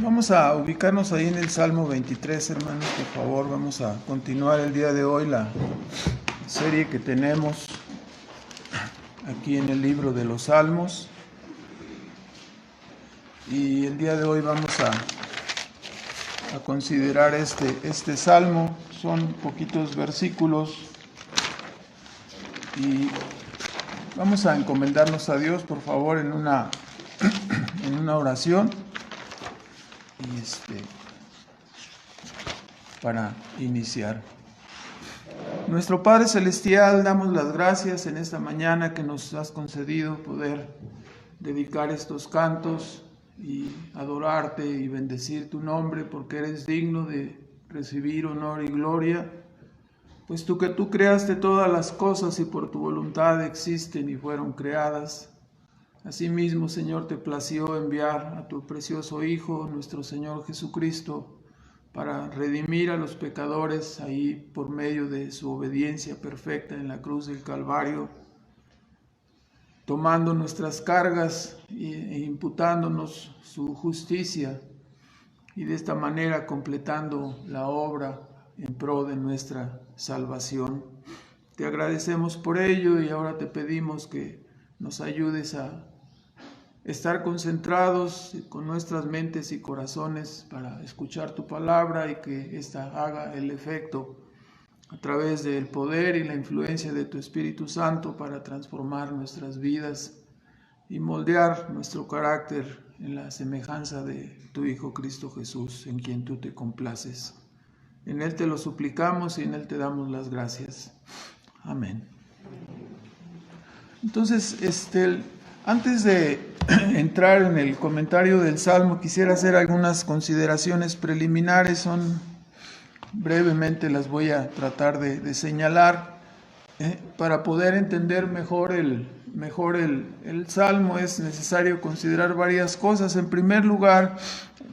Vamos a ubicarnos ahí en el Salmo 23, hermanos, por favor. Vamos a continuar el día de hoy la serie que tenemos aquí en el libro de los Salmos. Y el día de hoy vamos a considerar este salmo. Son poquitos versículos y vamos a encomendarnos a Dios, por favor, en una oración. Para iniciar. Nuestro Padre Celestial, damos las gracias en esta mañana que nos has concedido poder dedicar estos cantos y adorarte y bendecir tu nombre, porque eres digno de recibir honor y gloria, puesto que tú creaste todas las cosas y por tu voluntad existen y fueron creadas. Asimismo, Señor, te plació enviar a tu precioso Hijo, nuestro Señor Jesucristo, para redimir a los pecadores ahí por medio de su obediencia perfecta en la cruz del Calvario, tomando nuestras cargas e imputándonos su justicia y de esta manera completando la obra en pro de nuestra salvación. Te agradecemos por ello y ahora te pedimos que nos ayudes a estar concentrados con nuestras mentes y corazones para escuchar tu palabra y que ésta haga el efecto a través del poder y la influencia de tu Espíritu Santo para transformar nuestras vidas y moldear nuestro carácter en la semejanza de tu Hijo Cristo Jesús, en quien tú te complaces. En Él te lo suplicamos y en Él te damos las gracias. Amén. Entonces, antes de entrar en el comentario del Salmo, quisiera hacer algunas consideraciones preliminares. Brevemente las voy a tratar de señalar. Para poder entender mejor el Salmo es necesario considerar varias cosas. En primer lugar,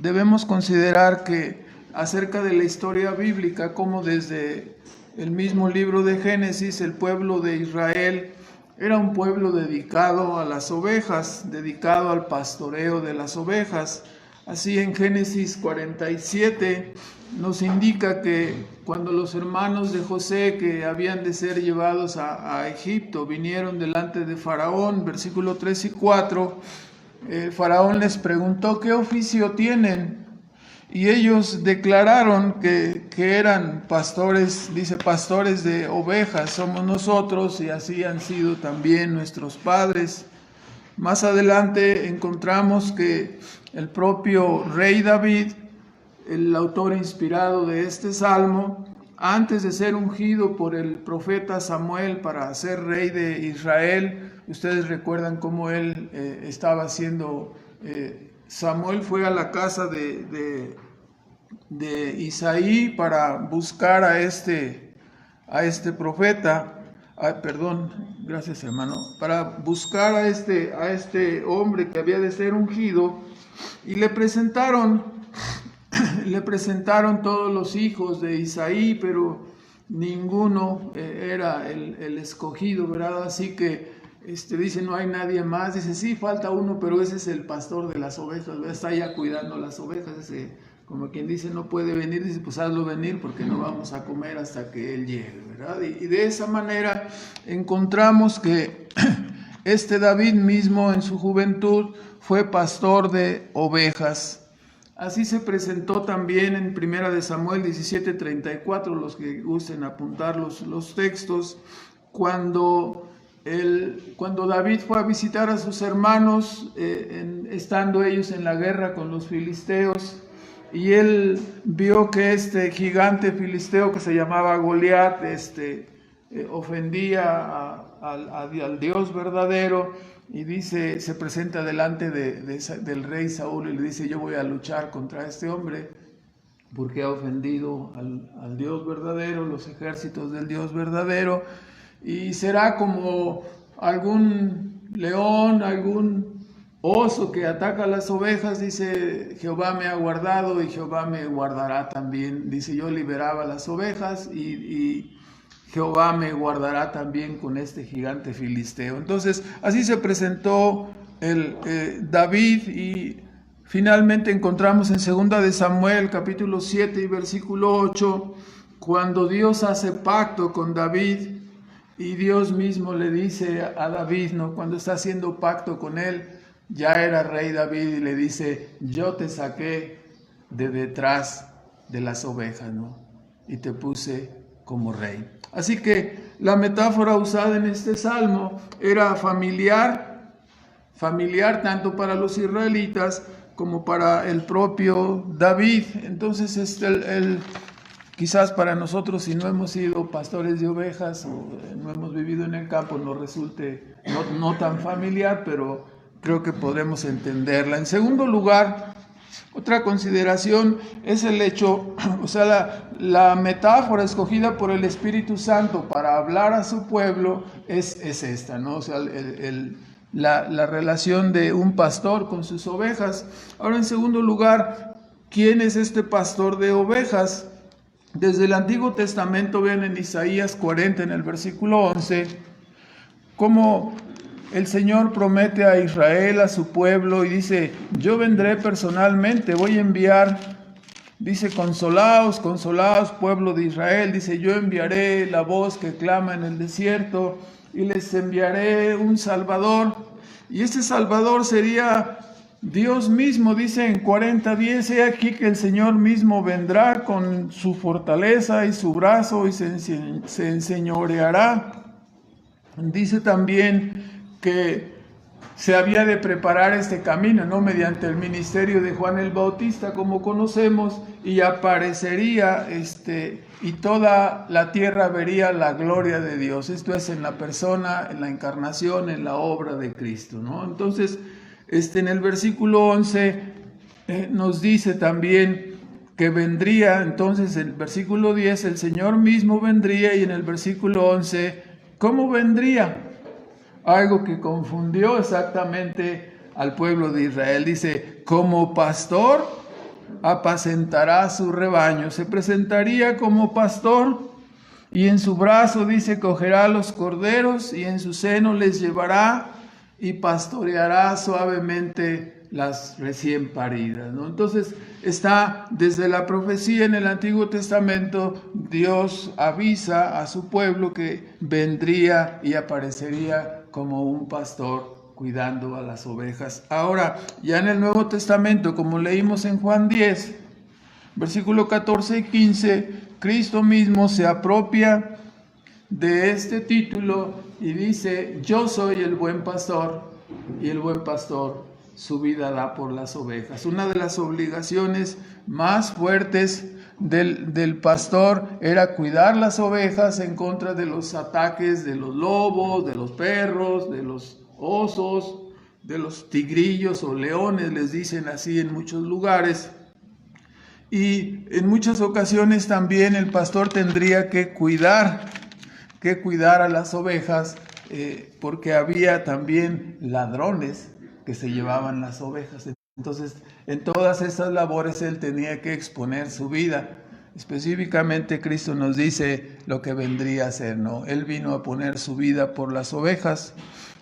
debemos considerar que acerca de la historia bíblica, como desde el mismo libro de Génesis, el pueblo de Israel era un pueblo dedicado a las ovejas, dedicado al pastoreo de las ovejas. Así en Génesis 47 nos indica que cuando los hermanos de José, que habían de ser llevados a Egipto, vinieron delante de Faraón, versículos 3 y 4, Faraón les preguntó: ¿qué oficio tienen? Y ellos declararon que eran pastores, dice, pastores de ovejas somos nosotros, y así han sido también nuestros padres. Más adelante encontramos que el propio rey David, el autor inspirado de este salmo, antes de ser ungido por el profeta Samuel para ser rey de Israel, ustedes recuerdan cómo él estaba siendo... Samuel fue a la casa de Isaí para buscar a este profeta, gracias hermano, para buscar a este hombre que había de ser ungido, y le presentaron todos los hijos de Isaí, pero ninguno era el escogido, ¿verdad? Así que dice, no hay nadie más. Dice, sí, falta uno, pero ese es el pastor de las ovejas, ¿verdad? Está ya cuidando las ovejas. Como quien dice, no puede venir. Dice, pues hazlo venir porque no vamos a comer hasta que él llegue, ¿verdad? Y de esa manera encontramos que David mismo en su juventud fue pastor de ovejas. Así se presentó también en 1 de Samuel 17:34, los que gusten apuntar los textos, cuando David fue a visitar a sus hermanos, estando ellos en la guerra con los filisteos, y él vio que este gigante filisteo que se llamaba Goliat ofendía al Dios verdadero, y dice, se presenta delante del rey Saúl y le dice: yo voy a luchar contra este hombre porque ha ofendido al Dios verdadero, los ejércitos del Dios verdadero, y será como algún león, algún oso que ataca a las ovejas. Dice, Jehová me ha guardado y Jehová me guardará también. Dice, yo liberaba las ovejas y Jehová me guardará también con este gigante filisteo. Entonces, así se presentó David, y Finalmente encontramos en 2 de Samuel, capítulo 7 y versículo 8, cuando Dios hace pacto con David y Dios mismo le dice a David, ¿no? Cuando está haciendo pacto con él, ya era rey David y le dice, yo te saqué de detrás de las ovejas, ¿no? Y te puse como rey. Así que la metáfora usada en este salmo era familiar tanto para los israelitas como para el propio David. Entonces, quizás para nosotros, si no hemos sido pastores de ovejas o no hemos vivido en el campo, nos resulte no tan familiar, pero creo que podemos entenderla. En segundo lugar, otra consideración es el hecho, o sea, la metáfora escogida por el Espíritu Santo para hablar a su pueblo es esta, ¿no? O sea, la relación de un pastor con sus ovejas. Ahora, en segundo lugar, ¿quién es este pastor de ovejas? Desde el Antiguo Testamento, vean en Isaías 40, en el versículo 11, cómo el Señor promete a Israel, a su pueblo, y dice, yo vendré personalmente, voy a enviar, dice, consolaos, consolaos, pueblo de Israel, dice, yo enviaré la voz que clama en el desierto, y les enviaré un Salvador, y este Salvador sería Dios mismo. Dice en 40:10, he aquí que el Señor mismo vendrá con su fortaleza y su brazo y se enseñoreará. Dice también que se había de preparar este camino, ¿no? Mediante el ministerio de Juan el Bautista, como conocemos, y aparecería, y toda la tierra vería la gloria de Dios. Esto es en la persona, en la encarnación, en la obra de Cristo, ¿no? Entonces, en el versículo 11 nos dice también que vendría, entonces en el versículo 10 el Señor mismo vendría, y en el versículo 11, ¿cómo vendría? Algo que confundió exactamente al pueblo de Israel. Dice, como pastor apacentará su rebaño. Se presentaría como pastor y en su brazo, dice, cogerá los corderos y en su seno les llevará y pastoreará suavemente las recién paridas, ¿no? Entonces está desde la profecía en el Antiguo Testamento, Dios avisa a su pueblo que vendría y aparecería como un pastor cuidando a las ovejas. Ahora, ya en el Nuevo Testamento, como leímos en Juan 10, versículo 14 y 15, Cristo mismo se apropia de este título y dice, yo soy el buen pastor, y el buen pastor su vida da por las ovejas. Una de las obligaciones más fuertes del pastor era cuidar las ovejas en contra de los ataques de los lobos, de los perros, de los osos, de los tigrillos o leones, les dicen así en muchos lugares. Y en muchas ocasiones también el pastor tendría que cuidar a las ovejas, porque había también ladrones que se llevaban las ovejas. Entonces, en todas estas labores él tenía que exponer su vida. Específicamente Cristo nos dice lo que vendría a ser, ¿no? Él vino a poner su vida por las ovejas.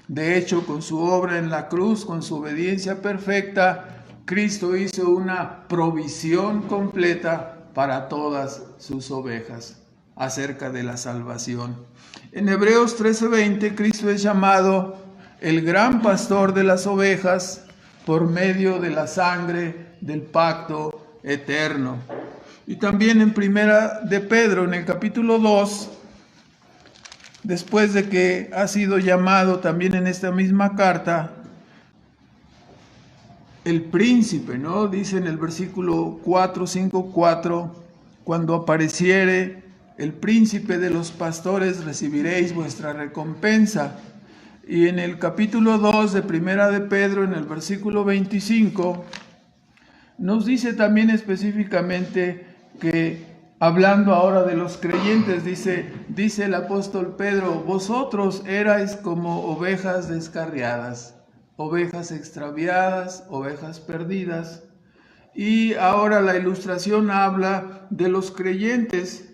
De hecho, con su obra en la cruz, con su obediencia perfecta, Cristo hizo una provisión completa para todas sus ovejas acerca de la salvación. En Hebreos 13:20, Cristo es llamado el gran pastor de las ovejas por medio de la sangre del pacto eterno. Y también en Primera de Pedro, en el capítulo 2, después de que ha sido llamado también en esta misma carta, el príncipe, ¿no? Dice en el versículo 4:5:4, cuando apareciere el príncipe de los pastores, recibiréis vuestra recompensa. Y en el capítulo 2 de Primera de Pedro, en el versículo 25, nos dice también específicamente que, hablando ahora de los creyentes, dice el apóstol Pedro, vosotros erais como ovejas descarriadas, ovejas extraviadas, ovejas perdidas. Y ahora la ilustración habla de los creyentes.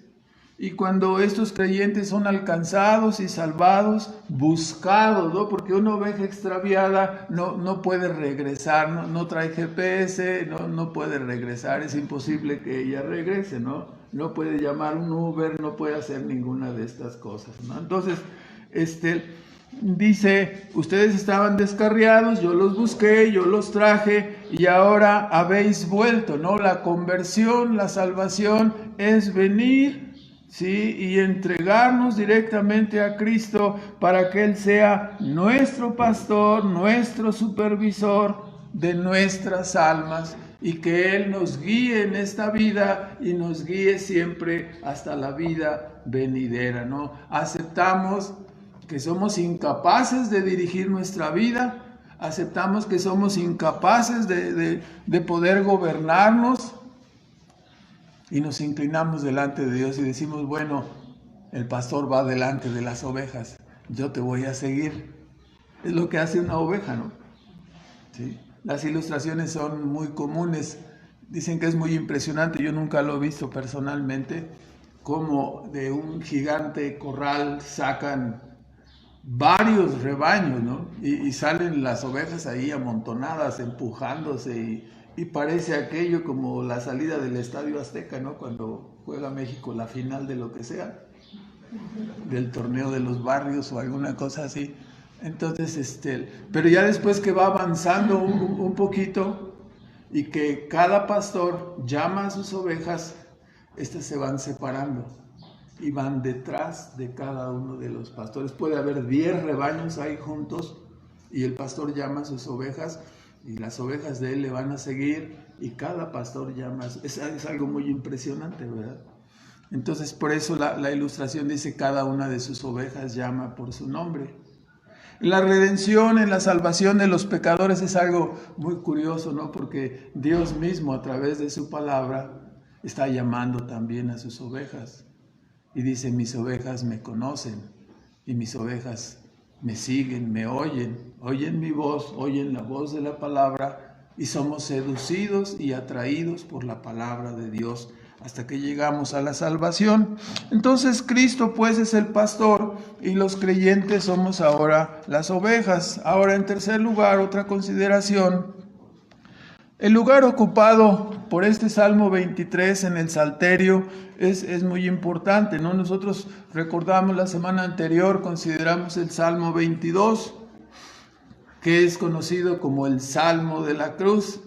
Y cuando estos creyentes son alcanzados y salvados, buscados, ¿no? Porque una oveja extraviada no puede regresar, no trae GPS, no puede regresar, es imposible que ella regrese, ¿no? No puede llamar un Uber, no puede hacer ninguna de estas cosas, ¿no? Entonces, dice, ustedes estaban descarriados, yo los busqué, yo los traje y ahora habéis vuelto, ¿no? La conversión, la salvación es venir, ¿sí? Y entregarnos directamente a Cristo para que Él sea nuestro pastor, nuestro supervisor de nuestras almas y que Él nos guíe en esta vida y nos guíe siempre hasta la vida venidera, ¿no? Aceptamos que somos incapaces de dirigir nuestra vida, aceptamos que somos incapaces de poder gobernarnos y nos inclinamos delante de Dios y decimos, bueno, el pastor va delante de las ovejas, yo te voy a seguir. Es lo que hace una oveja, ¿no? ¿Sí? Las ilustraciones son muy comunes, dicen que es muy impresionante, yo nunca lo he visto personalmente, como de un gigante corral sacan varios rebaños, ¿no? Y salen las ovejas ahí amontonadas, empujándose y parece aquello como la salida del Estadio Azteca, ¿no? Cuando juega México la final de lo que sea, del torneo de los barrios o alguna cosa así. Entonces, pero ya después que va avanzando un poquito y que cada pastor llama a sus ovejas, estas se van separando y van detrás de cada uno de los pastores. Puede haber 10 rebaños ahí juntos y el pastor llama a sus ovejas y las ovejas de él le van a seguir y cada pastor llama. Es algo muy impresionante, ¿verdad? Entonces por eso la ilustración dice cada una de sus ovejas llama por su nombre. La redención, en la salvación de los pecadores es algo muy curioso, ¿no? Porque Dios mismo a través de su palabra está llamando también a sus ovejas. Y dice, mis ovejas me conocen y mis ovejas me siguen, me oyen mi voz, oyen la voz de la palabra y somos seducidos y atraídos por la palabra de Dios hasta que llegamos a la salvación. Entonces Cristo pues es el pastor y los creyentes somos ahora las ovejas. Ahora en tercer lugar, otra consideración. El lugar ocupado por este Salmo 23 en el Salterio es muy importante, ¿no? Nosotros recordamos la semana anterior, consideramos el Salmo 22, que es conocido como el Salmo de la Cruz.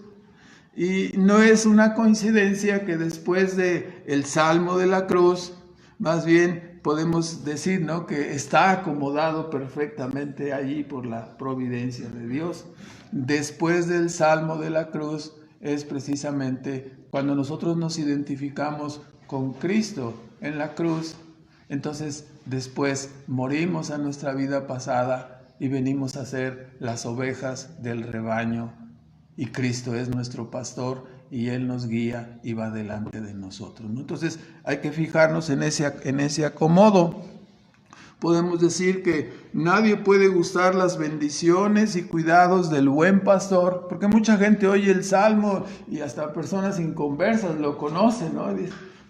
Y no es una coincidencia que después del Salmo de la Cruz, más bien podemos decir, ¿no?, que está acomodado perfectamente allí por la providencia de Dios. Después del Salmo de la Cruz es precisamente cuando nosotros nos identificamos con Cristo en la cruz, entonces después morimos a nuestra vida pasada y venimos a ser las ovejas del rebaño. Y Cristo es nuestro pastor y Él nos guía y va delante de nosotros, ¿no? Entonces hay que fijarnos en ese acomodo. Podemos decir que nadie puede gustar las bendiciones y cuidados del buen pastor, porque mucha gente oye el Salmo y hasta personas inconversas lo conocen, ¿no?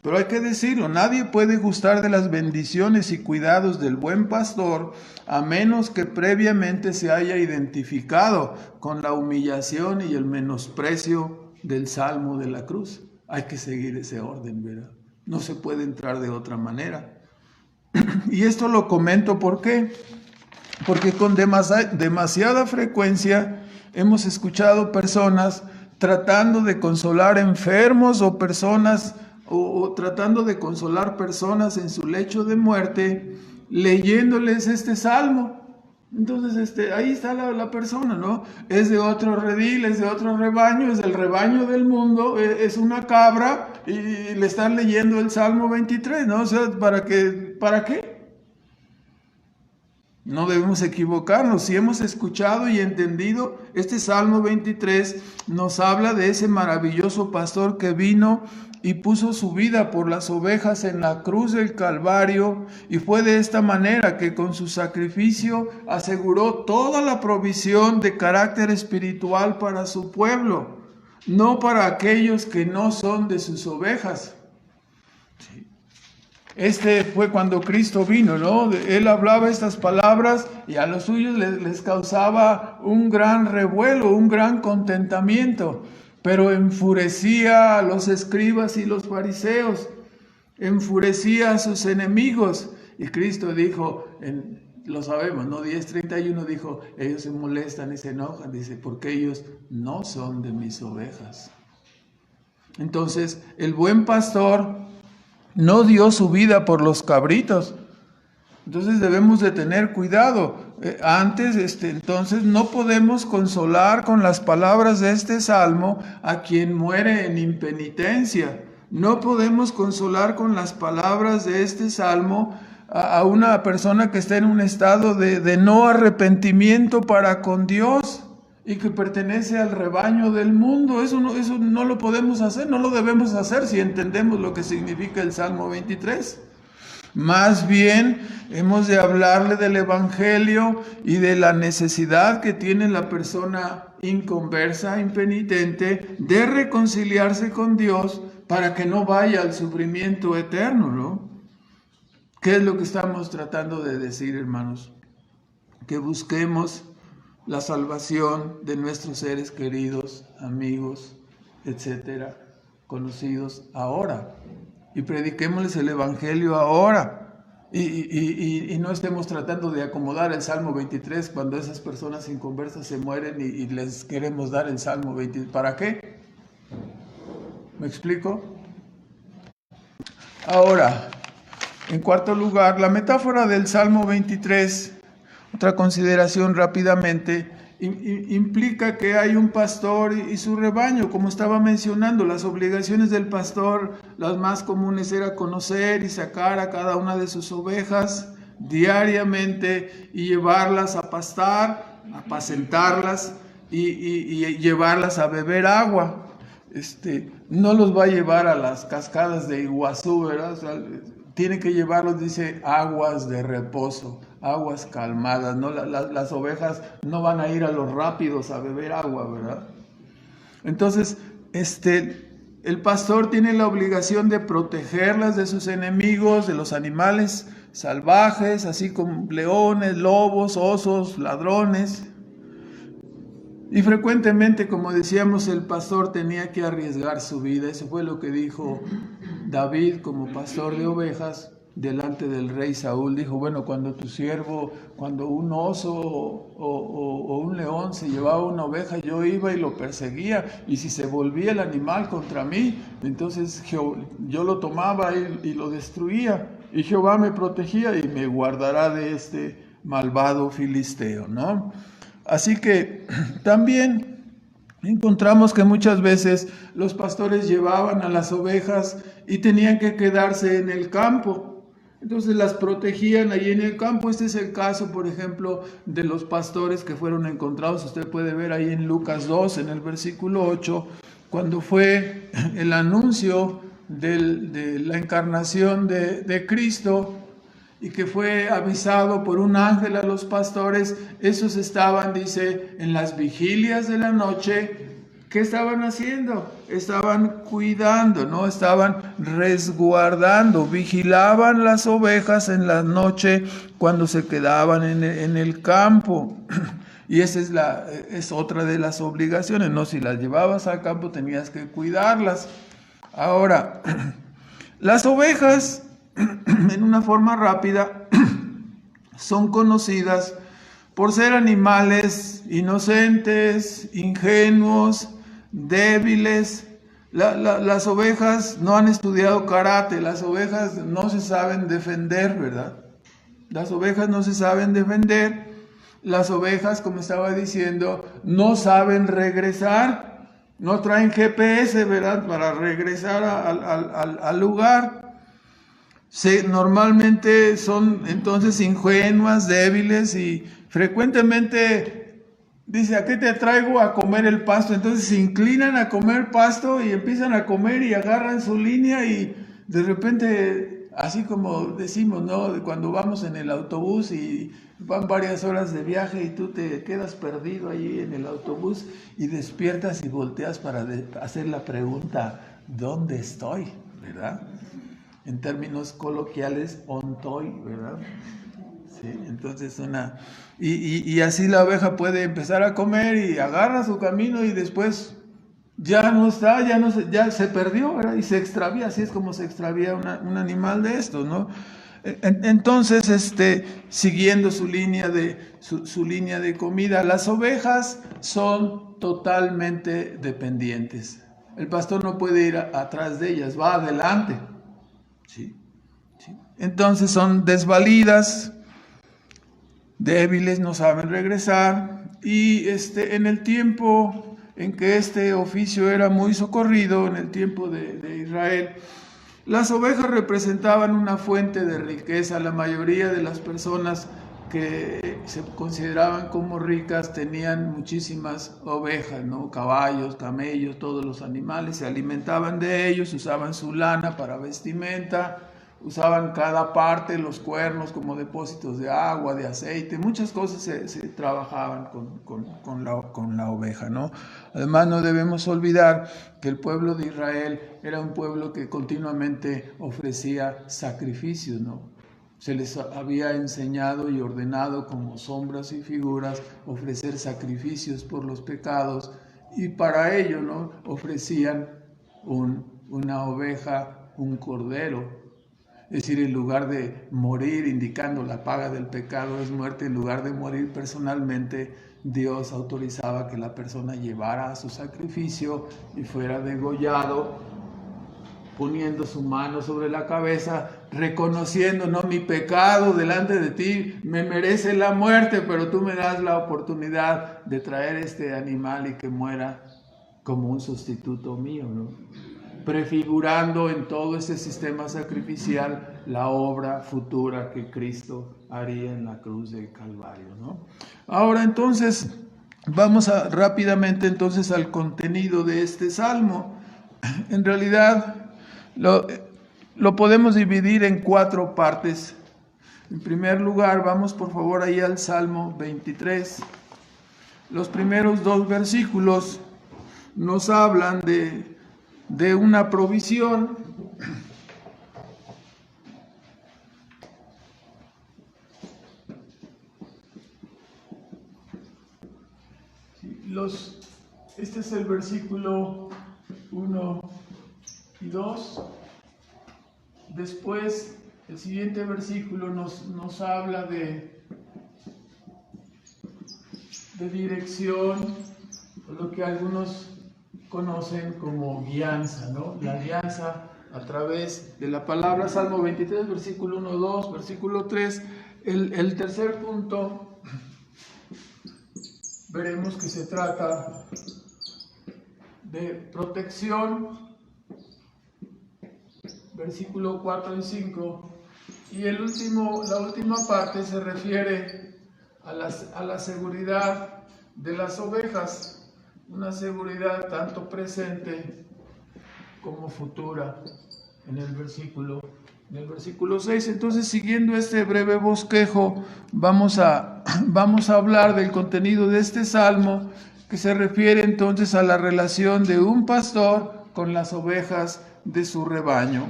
Pero hay que decirlo, nadie puede gustar de las bendiciones y cuidados del buen pastor a menos que previamente se haya identificado con la humillación y el menosprecio del Salmo de la Cruz. Hay que seguir ese orden, ¿verdad? No se puede entrar de otra manera. Y esto lo comento ¿por qué? Porque con demasiada frecuencia hemos escuchado personas tratando de consolar enfermos o personas o tratando de consolar personas en su lecho de muerte, leyéndoles este salmo. Entonces ahí está la persona, ¿no? Es de otro redil, es de otro rebaño, es del rebaño del mundo, es una cabra y le están leyendo el Salmo 23, ¿no? O sea, ¿para qué? No debemos equivocarnos. Si hemos escuchado y entendido, este Salmo 23 nos habla de ese maravilloso pastor que vino y puso su vida por las ovejas en la cruz del Calvario, y fue de esta manera que con su sacrificio aseguró toda la provisión de carácter espiritual para su pueblo, no para aquellos que no son de sus ovejas. Sí. Este fue cuando Cristo vino, ¿no? Él hablaba estas palabras y a los suyos les causaba un gran revuelo, un gran contentamiento, pero enfurecía a los escribas y los fariseos, enfurecía a sus enemigos. Y Cristo dijo, lo sabemos, ¿no? 10:31 dijo, ellos se molestan y se enojan, dice, porque ellos no son de mis ovejas. Entonces, el buen pastor no dio su vida por los cabritos. Entonces debemos de tener cuidado. Entonces no podemos consolar con las palabras de este salmo a quien muere en impenitencia. No podemos consolar con las palabras de este salmo a una persona que está en un estado de no arrepentimiento para con Dios y que pertenece al rebaño del mundo. Eso no lo podemos hacer, no lo debemos hacer si entendemos lo que significa el Salmo 23. Más bien hemos de hablarle del Evangelio y de la necesidad que tiene la persona inconversa, impenitente, de reconciliarse con Dios para que no vaya al sufrimiento eterno, ¿no? ¿Qué es lo que estamos tratando de decir, hermanos? Que busquemos la salvación de nuestros seres queridos, amigos, etcétera, conocidos ahora. Y prediquémosles el Evangelio ahora. Y no estemos tratando de acomodar el Salmo 23 cuando esas personas inconversas se mueren y les queremos dar el Salmo 23. ¿Para qué? ¿Me explico? Ahora, en cuarto lugar, la metáfora del Salmo 23, otra consideración rápidamente, implica que hay un pastor y su rebaño, como estaba mencionando. Las obligaciones del pastor, las más comunes, era conocer y sacar a cada una de sus ovejas diariamente y llevarlas a pastar, apacentarlas y llevarlas a beber agua. No los va a llevar a las cascadas de Iguazú, ¿verdad? O sea, tiene que llevarlos, dice, aguas de reposo, aguas calmadas, ¿no? Las ovejas no van a ir a los rápidos a beber agua, ¿verdad? Entonces, el pastor tiene la obligación de protegerlas de sus enemigos, de los animales salvajes, así como leones, lobos, osos, ladrones. Y frecuentemente, como decíamos, el pastor tenía que arriesgar su vida. Eso fue lo que dijo David como pastor de ovejas delante del rey Saúl. Dijo, bueno, cuando tu siervo, cuando un oso o un león se llevaba una oveja, yo iba y lo perseguía, y si se volvía el animal contra mí, entonces yo lo tomaba y lo destruía, y Jehová me protegía y me guardará de este malvado filisteo, ¿no? Así que también encontramos que muchas veces los pastores llevaban a las ovejas y tenían que quedarse en el campo. Entonces las protegían allí en el campo. Este es el caso, por ejemplo, de los pastores que fueron encontrados. Usted puede ver ahí en Lucas 2, en el versículo 8, cuando fue el anuncio de la encarnación de Cristo, y que fue avisado por un ángel a los pastores. Esos estaban, dice, en las vigilias de la noche. ¿Qué estaban haciendo? Estaban cuidando, ¿no? Estaban resguardando, vigilaban las ovejas en la noche cuando se quedaban en el campo. Y esa es otra de las obligaciones, ¿no? Si las llevabas al campo tenías que cuidarlas. Ahora, las ovejas, en una forma rápida, son conocidas por ser animales inocentes, ingenuos, débiles. Las ovejas no han estudiado karate, las ovejas no se saben defender, ¿verdad? Las ovejas no se saben defender, las ovejas, como estaba diciendo, no saben regresar, no traen GPS, ¿verdad?, para regresar al lugar. Normalmente son entonces ingenuas, débiles, y frecuentemente dice, ¿a qué te traigo? A comer el pasto. Entonces se inclinan a comer pasto y empiezan a comer y agarran su línea, y de repente, así como decimos, ¿no?, cuando vamos en el autobús y van varias horas de viaje y tú te quedas perdido allí en el autobús y despiertas y volteas para hacer la pregunta, ¿dónde estoy?, ¿verdad? en términos coloquiales, ontoi, ¿verdad? Sí, entonces y así la oveja puede empezar a comer y agarra su camino y después ya no está, ya se perdió, ¿verdad? Y se extravía, así es como se extravía un animal de estos, ¿no? Entonces, siguiendo su línea de comida, las ovejas son totalmente dependientes. El pastor no puede ir atrás de ellas, va adelante. ¿Sí? ¿Sí? Entonces son desvalidas, débiles, no saben regresar. Y en el tiempo en que este oficio era muy socorrido, en el tiempo de Israel, las ovejas representaban una fuente de riqueza. La mayoría de las personas que se consideraban como ricas tenían muchísimas ovejas, ¿no? Caballos, camellos, todos los animales, se alimentaban de ellos, usaban su lana para vestimenta, usaban cada parte, los cuernos como depósitos de agua, de aceite, muchas cosas se trabajaban con la oveja, ¿no? Además, no debemos olvidar que el pueblo de Israel era un pueblo que continuamente ofrecía sacrificios, ¿no? Se les había enseñado y ordenado como sombras y figuras ofrecer sacrificios por los pecados, y para ello, ¿no?, ofrecían una oveja, un cordero. Es decir, en lugar de morir, indicando la paga del pecado es muerte, en lugar de morir personalmente, Dios autorizaba que la persona llevara su sacrificio y fuera degollado, poniendo su mano sobre la cabeza, reconociendo, no, mi pecado delante de ti me merece la muerte, pero tú me das la oportunidad de traer este animal y que muera como un sustituto mío, ¿no? Prefigurando en todo ese sistema sacrificial la obra futura que Cristo haría en la cruz del Calvario, ¿no? Ahora entonces vamos rápidamente entonces al contenido de este salmo. En realidad lo podemos dividir en 4 partes. En primer lugar, vamos por favor ahí al Salmo 23. Los primeros 2 versículos nos hablan de una provisión. Este es el versículo 1 y 2. Después, el siguiente versículo nos habla de dirección, lo que algunos conocen como guianza, ¿no? La guianza a través de la palabra. Salmo 23, versículo 1, 2, versículo 3. El tercer punto, veremos que se trata de protección, versículo 4 y 5. Y la última parte se refiere a la seguridad de las ovejas. Una seguridad tanto presente como futura en el versículo 6. Entonces, siguiendo este breve bosquejo, vamos a hablar del contenido de este salmo, que se refiere entonces a la relación de un pastor con las ovejas de su rebaño.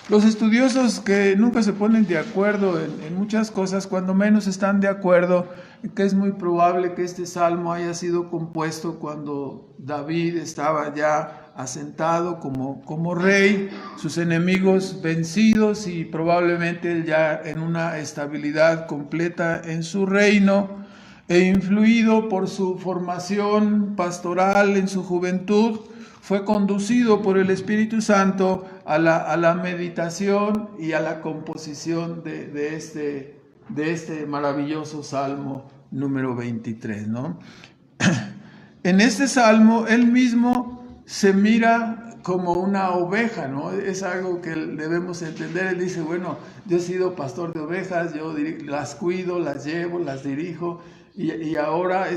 Los estudiosos, que nunca se ponen de acuerdo en muchas cosas, cuando menos están de acuerdo en que es muy probable que este salmo haya sido compuesto cuando David estaba ya asentado como rey, sus enemigos vencidos y probablemente él ya en una estabilidad completa en su reino, e influido por su formación pastoral en su juventud, fue conducido por el Espíritu Santo a la meditación y a la composición de este maravilloso Salmo número 23, ¿no? En este Salmo, él mismo se mira como una oveja, ¿no? Es algo que debemos entender. Él dice, bueno, yo he sido pastor de ovejas, yo las cuido, las llevo, las dirijo, y ahora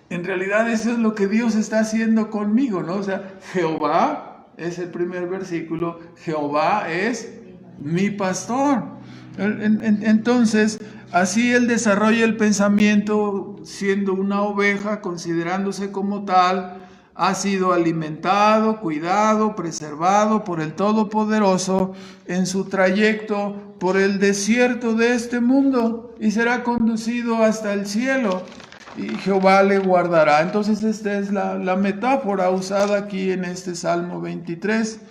en realidad eso es lo que Dios está haciendo conmigo, ¿no? O sea, Jehová es el primer versículo, Jehová es mi pastor. Entonces, así él desarrolla el pensamiento siendo una oveja, considerándose como tal, ha sido alimentado, cuidado, preservado por el Todopoderoso en su trayecto por el desierto de este mundo y será conducido hasta el cielo y Jehová le guardará. Entonces esta es la metáfora usada aquí en este Salmo 23.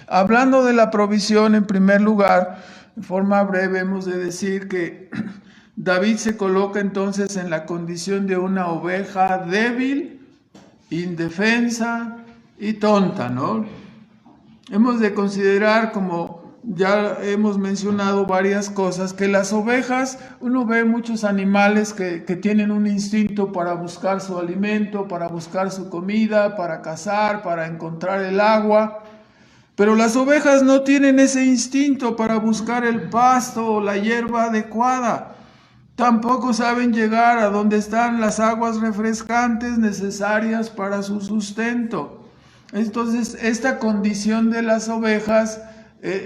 Hablando de la provisión, en primer lugar, en forma breve hemos de decir que David se coloca entonces en la condición de una oveja débil, indefensa y tonta, ¿no? Hemos de considerar, como ya hemos mencionado varias cosas, que las ovejas, uno ve muchos animales que tienen un instinto para buscar su alimento, para buscar su comida, para cazar, para encontrar el agua. Pero las ovejas no tienen ese instinto para buscar el pasto o la hierba adecuada. Tampoco saben llegar a donde están las aguas refrescantes necesarias para su sustento. Entonces, esta condición de las ovejas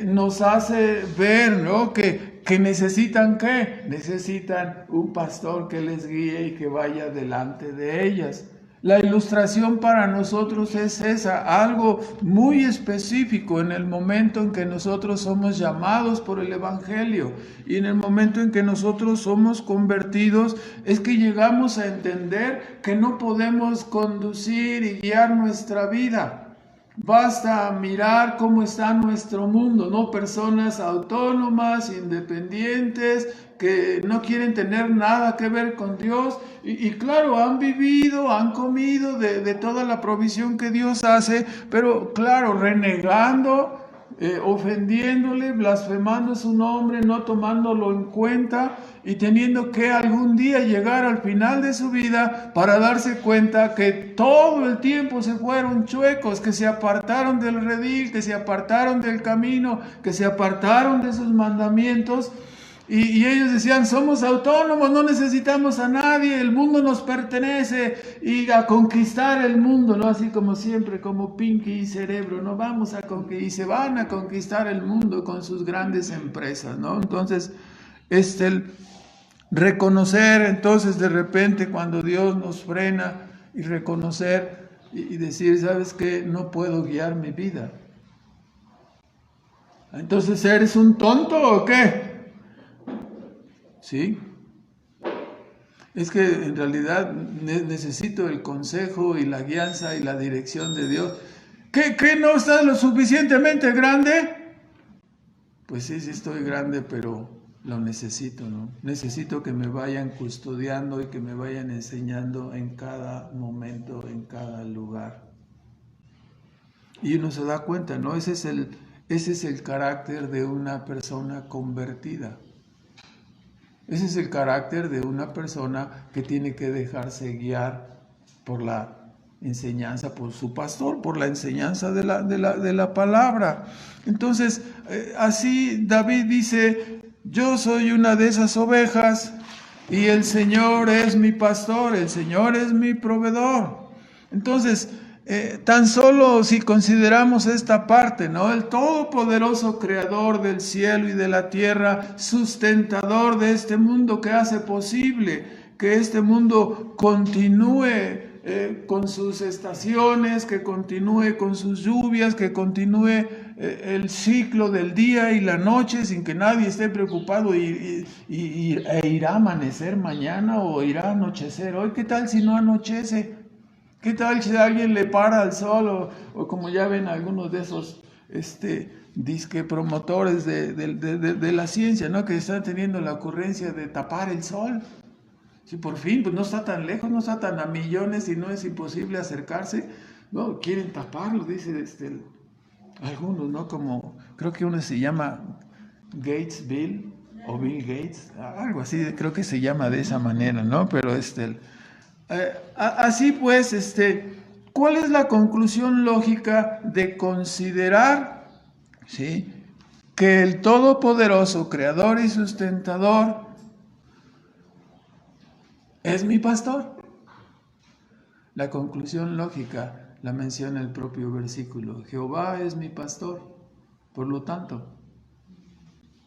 nos hace ver, ¿no?, que necesitan ¿qué? Necesitan un pastor que les guíe y que vaya delante de ellas. La ilustración para nosotros es esa, algo muy específico en el momento en que nosotros somos llamados por el Evangelio y en el momento en que nosotros somos convertidos, es que llegamos a entender que no podemos conducir y guiar nuestra vida. Basta mirar cómo está nuestro mundo, ¿no? Personas autónomas, independientes, que no quieren tener nada que ver con Dios y claro, han vivido, han comido de toda la provisión que Dios hace, pero claro, renegando, ofendiéndole, blasfemando su nombre, no tomándolo en cuenta y teniendo que algún día llegar al final de su vida para darse cuenta que todo el tiempo se fueron chuecos, que se apartaron del redil, que se apartaron del camino, que se apartaron de sus mandamientos. Y ellos decían, somos autónomos, no necesitamos a nadie, el mundo nos pertenece y a conquistar el mundo, ¿no? Así como siempre, como Pinky y Cerebro, ¿no? Vamos a conquistar, y se van a conquistar el mundo con sus grandes empresas, ¿no? Entonces, reconocer entonces de repente cuando Dios nos frena y reconocer y decir, ¿sabes qué? No puedo guiar mi vida. Entonces, ¿eres un tonto o qué? ¿Sí? Es que en realidad necesito el consejo y la guianza y la dirección de Dios. ¿Qué no estás lo suficientemente grande? Pues sí estoy grande, pero lo necesito, ¿no? Necesito que me vayan custodiando y que me vayan enseñando en cada momento, en cada lugar. Y uno se da cuenta, ¿no? Ese es el carácter de una persona convertida. Ese es el carácter de una persona que tiene que dejarse guiar por la enseñanza, por su pastor, por la enseñanza de la palabra. Entonces, así David dice, yo soy una de esas ovejas y el Señor es mi pastor, el Señor es mi proveedor. Entonces, tan solo si consideramos esta parte, ¿no? El todopoderoso creador del cielo y de la tierra, sustentador de este mundo que hace posible que este mundo continúe con sus estaciones, que continúe con sus lluvias, que continúe el ciclo del día y la noche sin que nadie esté preocupado e irá a amanecer mañana o irá a anochecer hoy. ¿Qué tal si no anochece? ¿Qué tal si alguien le para al sol o como ya ven algunos de esos disque promotores de la ciencia, ¿no? Que están teniendo la ocurrencia de tapar el sol? Si por fin, pues no está tan lejos, no está tan a millones y no es imposible acercarse, no, quieren taparlo, dice algunos, ¿no? Como, creo que uno se llama Gatesville o Bill Gates, algo así, creo que se llama de esa manera, ¿no? Pero así pues, ¿cuál es la conclusión lógica de considerar, ¿sí?, que el Todopoderoso, Creador y Sustentador, es mi pastor? La conclusión lógica la menciona el propio versículo. Jehová es mi pastor, por lo tanto,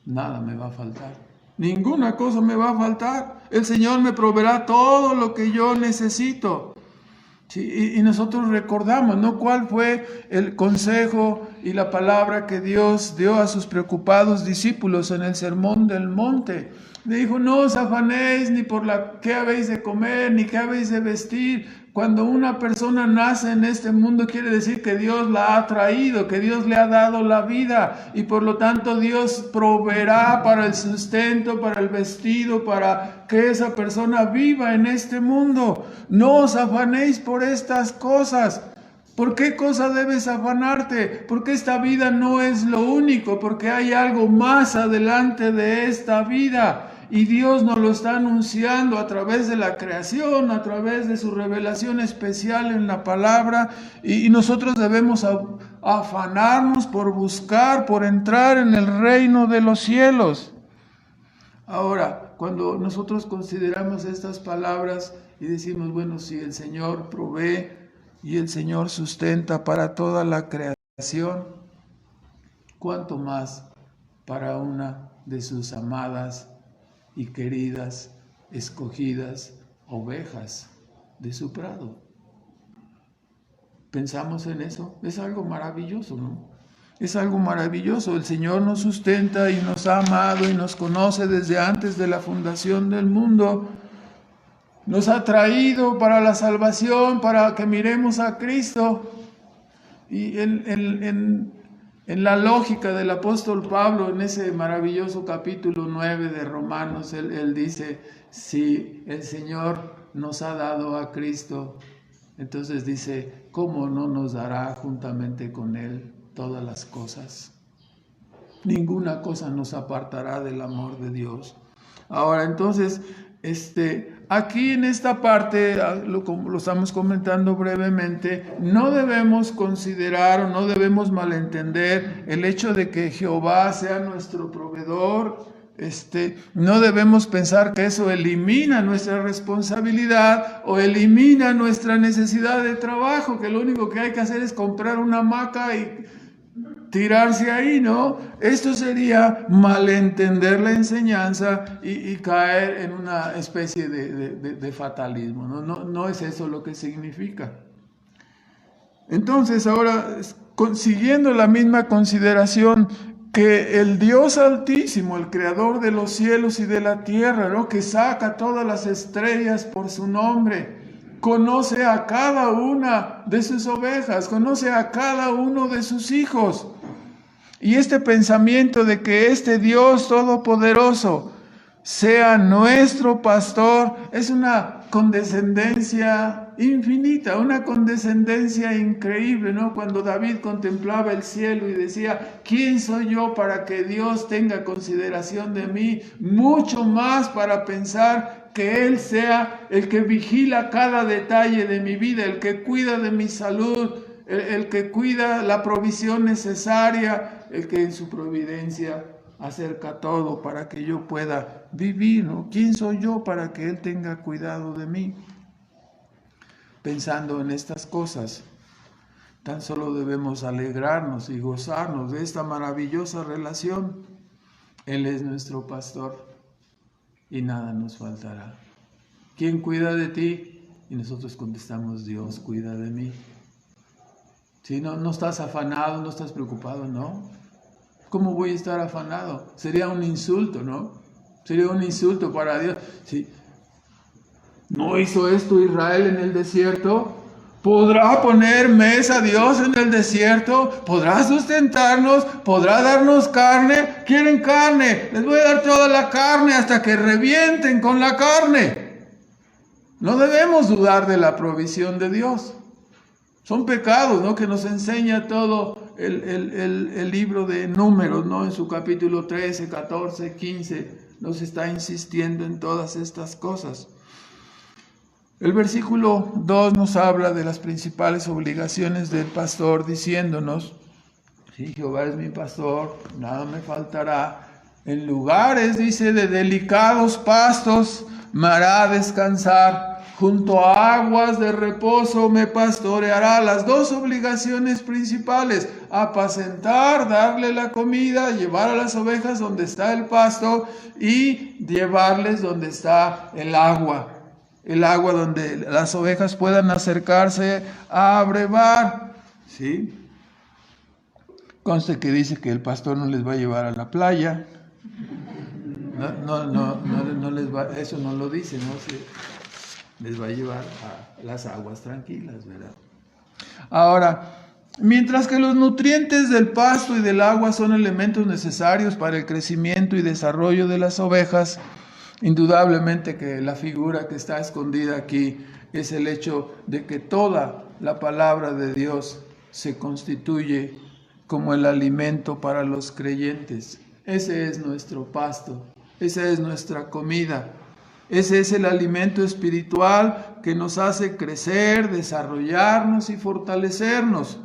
nada me va a faltar. Ninguna cosa me va a faltar. El Señor me proveerá todo lo que yo necesito. Sí, y nosotros recordamos, ¿no? ¿Cuál fue el consejo y la palabra que Dios dio a sus preocupados discípulos en el Sermón del Monte? Le dijo, no os afanéis ni por qué habéis de comer, ni qué habéis de vestir. Cuando una persona nace en este mundo quiere decir que Dios la ha traído, que Dios le ha dado la vida y por lo tanto Dios proveerá para el sustento, para el vestido, para que esa persona viva en este mundo. No os afanéis por estas cosas. ¿Por qué cosa debes afanarte? Porque esta vida no es lo único, porque hay algo más adelante de esta vida. Y Dios nos lo está anunciando a través de la creación, a través de su revelación especial en la palabra. Y nosotros debemos afanarnos por buscar, por entrar en el reino de los cielos. Ahora, cuando nosotros consideramos estas palabras y decimos, bueno, si el Señor provee y el Señor sustenta para toda la creación, ¿cuánto más para una de sus amadas y queridas, escogidas ovejas de su prado? ¿Pensamos en eso? Es algo maravilloso, ¿no? Es algo maravilloso. El Señor nos sustenta y nos ha amado y nos conoce desde antes de la fundación del mundo. Nos ha traído para la salvación, para que miremos a Cristo. Y en la lógica del apóstol Pablo, en ese maravilloso capítulo 9 de Romanos, él dice, si el Señor nos ha dado a Cristo, entonces dice, ¿cómo no nos dará juntamente con Él todas las cosas? Ninguna cosa nos apartará del amor de Dios. Ahora, entonces, aquí en esta parte, lo estamos comentando brevemente, no debemos considerar o no debemos malentender el hecho de que Jehová sea nuestro proveedor. No debemos pensar que eso elimina nuestra responsabilidad o elimina nuestra necesidad de trabajo, que lo único que hay que hacer es comprar una hamaca y tirarse ahí, ¿no? Esto sería malentender la enseñanza y caer en una especie de fatalismo, ¿no? No es eso lo que significa. Entonces, ahora, siguiendo la misma consideración, que el Dios Altísimo, el Creador de los cielos y de la tierra, ¿no? Que saca todas las estrellas por su nombre, conoce a cada una de sus ovejas, conoce a cada uno de sus hijos. Y este pensamiento de que este Dios todopoderoso sea nuestro pastor es una condescendencia infinita, una condescendencia increíble, ¿no? Cuando David contemplaba el cielo y decía, ¿quién soy yo para que Dios tenga consideración de mí? Mucho más para pensar que Él sea el que vigila cada detalle de mi vida, el que cuida de mi salud, el que cuida la provisión necesaria, el que en su providencia acerca todo para que yo pueda vivir, ¿no? ¿Quién soy yo para que Él tenga cuidado de mí? Pensando en estas cosas, tan solo debemos alegrarnos y gozarnos de esta maravillosa relación. Él es nuestro pastor y nada nos faltará. ¿Quién cuida de ti? Y nosotros contestamos, Dios cuida de mí. Si no estás afanado, no estás preocupado, ¿no? ¿Cómo voy a estar afanado? Sería un insulto, ¿no? Sería un insulto para Dios. Si no hizo esto Israel en el desierto, ¿podrá poner mesa Dios en el desierto? ¿Podrá sustentarnos? ¿Podrá darnos carne? ¿Quieren carne? Les voy a dar toda la carne hasta que revienten con la carne. No debemos dudar de la provisión de Dios. Son pecados, ¿no? Que nos enseña todo el libro de Números, ¿no? En su capítulo 13, 14, 15, nos está insistiendo en todas estas cosas. El versículo 2 nos habla de las principales obligaciones del pastor, diciéndonos, sí, Jehová es mi pastor, nada me faltará. En lugares, dice, de delicados pastos me hará descansar. Junto a aguas de reposo me pastoreará. Las dos obligaciones principales: apacentar, darle la comida, llevar a las ovejas donde está el pasto y llevarles donde está el agua. el agua donde las ovejas puedan acercarse a brevar, ¿sí? Conste que dice que el pastor no les va a llevar a la playa. No les va, eso no lo dice, ¿no? Sí, les va a llevar a las aguas tranquilas, ¿verdad? Ahora, mientras que los nutrientes del pasto y del agua son elementos necesarios para el crecimiento y desarrollo de las ovejas, indudablemente que la figura que está escondida aquí es el hecho de que toda la palabra de Dios se constituye como el alimento para los creyentes. Ese es nuestro pasto, esa es nuestra comida, ese es el alimento espiritual que nos hace crecer, desarrollarnos y fortalecernos.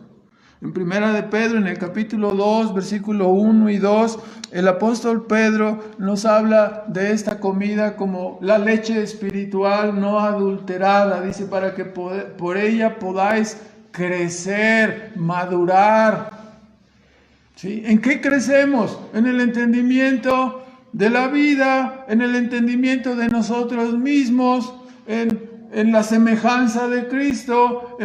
En Primera de Pedro, en el capítulo 2, versículo 1 y 2, el apóstol Pedro nos habla de esta comida como la leche espiritual no adulterada. Dice, para que por ella podáis crecer, madurar. ¿Sí? ¿En qué crecemos? En el entendimiento de la vida, en el entendimiento de nosotros mismos, en la semejanza de Cristo.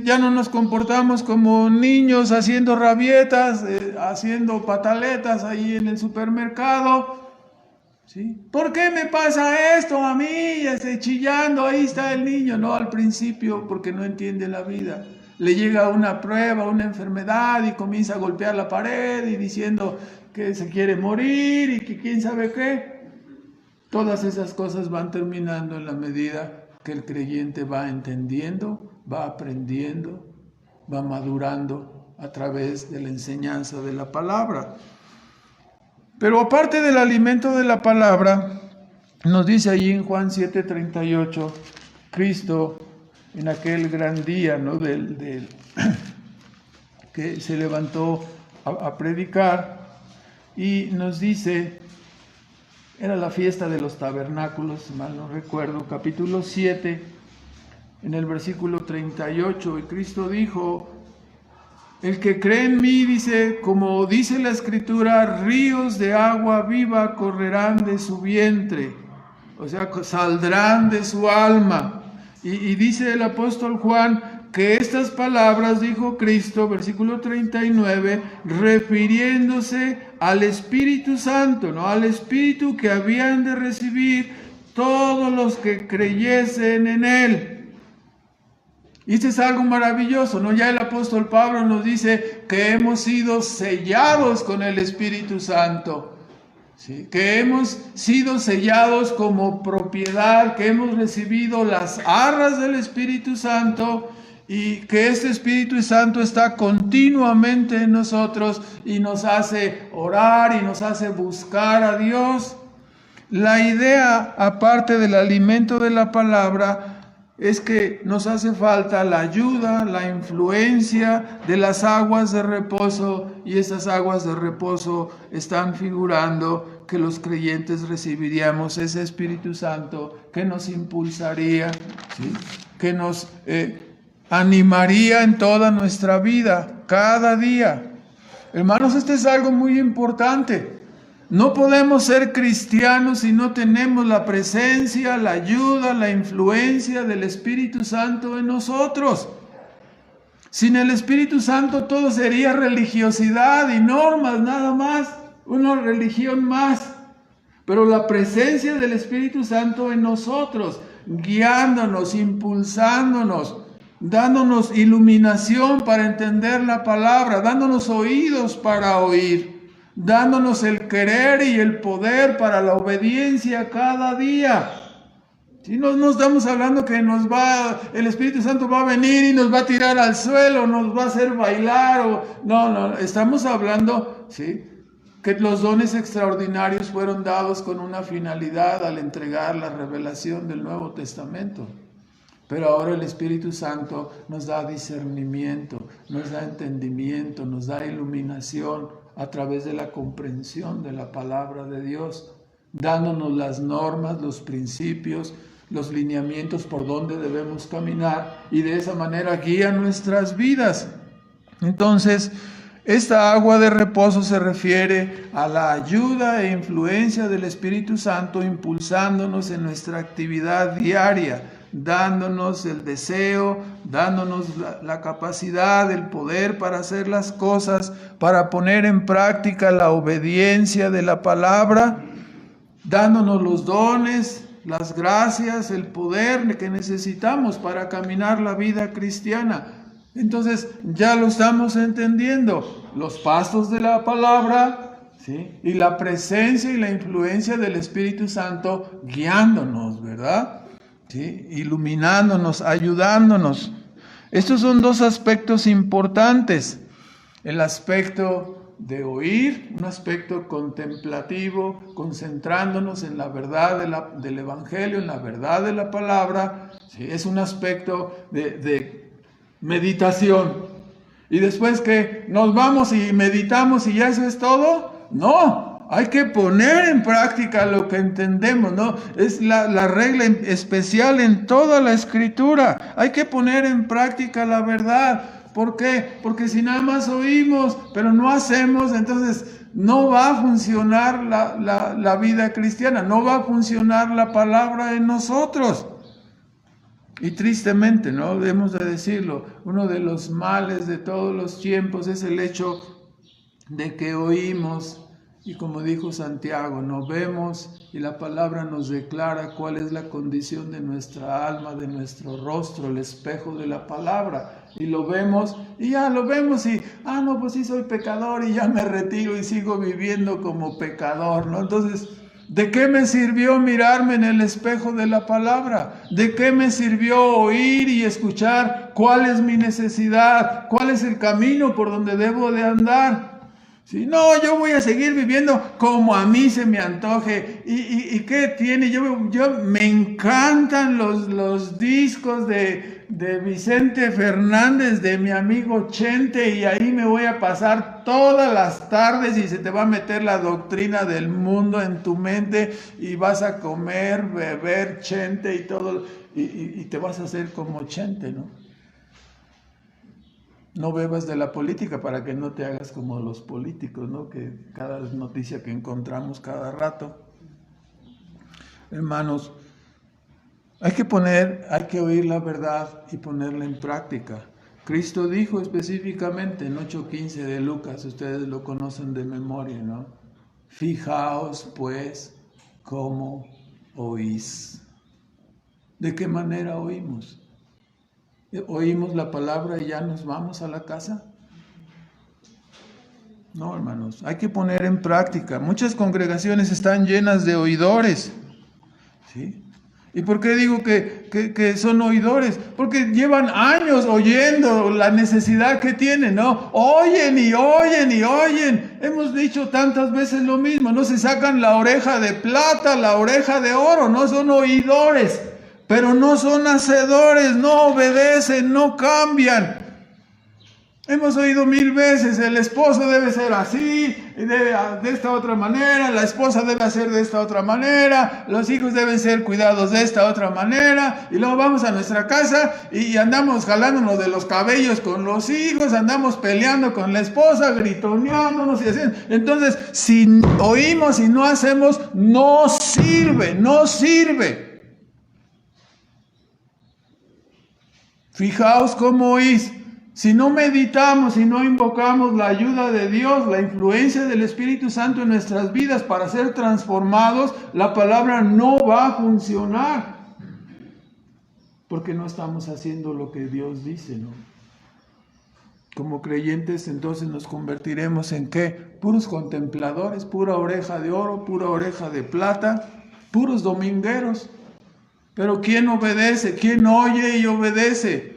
Ya no nos comportamos como niños haciendo rabietas, haciendo pataletas ahí en el supermercado. ¿Sí? ¿Por qué me pasa esto a mí? Chillando, ahí está el niño. No, al principio porque no entiende la vida. Le llega una prueba, una enfermedad y comienza a golpear la pared y diciendo que se quiere morir y que quién sabe qué. Todas esas cosas van terminando en la medida que el creyente va entendiendo, va aprendiendo, va madurando a través de la enseñanza de la palabra. Pero aparte del alimento de la palabra, nos dice allí en Juan 7:38, Cristo en aquel gran día, ¿no? Que se levantó a predicar y nos dice, era la fiesta de los tabernáculos, si mal no recuerdo, capítulo 7, en el versículo 38, y Cristo dijo, el que cree en mí, dice, como dice la Escritura, ríos de agua viva correrán de su vientre, o sea, saldrán de su alma. Y dice el apóstol Juan que estas palabras dijo Cristo, versículo 39, refiriéndose al Espíritu Santo, ¿no? Al Espíritu que habían de recibir todos los que creyesen en Él. Y esto es algo maravilloso, ¿no? Ya el apóstol Pablo nos dice que hemos sido sellados con el Espíritu Santo. ¿Sí? Que hemos sido sellados como propiedad, que hemos recibido las arras del Espíritu Santo y que este Espíritu Santo está continuamente en nosotros y nos hace orar y nos hace buscar a Dios. La idea, aparte del alimento de la palabra, es que nos hace falta la ayuda, la influencia de las aguas de reposo, y esas aguas de reposo están figurando que los creyentes recibiríamos ese Espíritu Santo que nos impulsaría, ¿sí? Que nos animaría en toda nuestra vida, cada día. Hermanos, esto es algo muy importante. No podemos ser cristianos si no tenemos la presencia, la ayuda, la influencia del Espíritu Santo en nosotros. Sin el Espíritu Santo todo sería religiosidad y normas, nada más, una religión más. Pero la presencia del Espíritu Santo en nosotros, guiándonos, impulsándonos, dándonos iluminación para entender la palabra, dándonos oídos para oír, dándonos el querer y el poder para la obediencia cada día. Si no estamos hablando que el Espíritu Santo va a venir y nos va a tirar al suelo, nos va a hacer bailar, no, estamos hablando, ¿sí?, que los dones extraordinarios fueron dados con una finalidad al entregar la revelación del Nuevo Testamento. Pero ahora el Espíritu Santo nos da discernimiento, nos da entendimiento, nos da iluminación a través de la comprensión de la palabra de Dios, dándonos las normas, los principios, los lineamientos por donde debemos caminar, y de esa manera guía nuestras vidas. Entonces, esta agua de reposo se refiere a la ayuda e influencia del Espíritu Santo impulsándonos en nuestra actividad diaria, dándonos el deseo, dándonos la capacidad, el poder para hacer las cosas, para poner en práctica la obediencia de la palabra, dándonos los dones, las gracias, el poder que necesitamos para caminar la vida cristiana. Entonces ya lo estamos entendiendo, los pasos de la palabra, ¿sí? Y la presencia y la influencia del Espíritu Santo guiándonos, ¿verdad? ¿Sí? Iluminándonos, ayudándonos. Estos son dos aspectos importantes, el aspecto de oír, un aspecto contemplativo, concentrándonos en la verdad del Evangelio, en la verdad de la palabra, ¿sí? Es un aspecto de meditación. Y después que nos vamos y meditamos y ya eso es todo, no, hay que poner en práctica lo que entendemos, ¿no? Es la regla especial en toda la Escritura. Hay que poner en práctica la verdad. ¿Por qué? Porque si nada más oímos, pero no hacemos, entonces no va a funcionar la vida cristiana, no va a funcionar la palabra en nosotros. Y tristemente, ¿no? Debemos de decirlo, uno de los males de todos los tiempos es el hecho de que oímos y, como dijo Santiago, no vemos y la palabra nos declara cuál es la condición de nuestra alma, de nuestro rostro, el espejo de la palabra. Y lo vemos y ya lo vemos y, no, pues sí soy pecador y ya me retiro y sigo viviendo como pecador, ¿no? Entonces, ¿de qué me sirvió mirarme en el espejo de la palabra? ¿De qué me sirvió oír y escuchar cuál es mi necesidad? ¿Cuál es el camino por donde debo de andar? Si no, yo voy a seguir viviendo como a mí se me antoje. ¿Y qué tiene? Yo me encantan los discos de Vicente Fernández, de mi amigo Chente, y ahí me voy a pasar todas las tardes y se te va a meter la doctrina del mundo en tu mente y vas a comer, beber Chente y todo, y te vas a hacer como Chente, ¿no? No bebas de la política para que no te hagas como los políticos, ¿no? Que cada noticia que encontramos cada rato. Hermanos, hay que oír la verdad y ponerla en práctica. Cristo dijo específicamente en 8:15 de Lucas, ustedes lo conocen de memoria, ¿no? Fijaos pues cómo oís. ¿De qué manera oímos? ¿Oímos la palabra y ya nos vamos a la casa? No, hermanos, hay que poner en práctica. Muchas congregaciones están llenas de oidores, ¿sí? ¿Y por qué digo que son oidores? Porque llevan años oyendo la necesidad que tienen, ¿no? Oyen y oyen y oyen. Hemos dicho tantas veces lo mismo, no se sacan la oreja de plata, la oreja de oro, no son oidores. Pero no son hacedores, no obedecen, no cambian. Hemos oído 1000 veces, el esposo debe ser así, de esta otra manera, la esposa debe hacer de esta otra manera, los hijos deben ser cuidados de esta otra manera, y luego vamos a nuestra casa y andamos jalándonos de los cabellos con los hijos, andamos peleando con la esposa, gritoneándonos y así. Entonces, si oímos y no hacemos, no sirve, no sirve. Fijaos cómo oís. Si no meditamos, si no invocamos la ayuda de Dios, la influencia del Espíritu Santo en nuestras vidas para ser transformados, la palabra no va a funcionar. Porque no estamos haciendo lo que Dios dice, ¿no? Como creyentes, entonces nos convertiremos en ¿qué? Puros contempladores, pura oreja de oro, pura oreja de plata, puros domingueros. Pero ¿quién obedece? ¿Quién oye y obedece?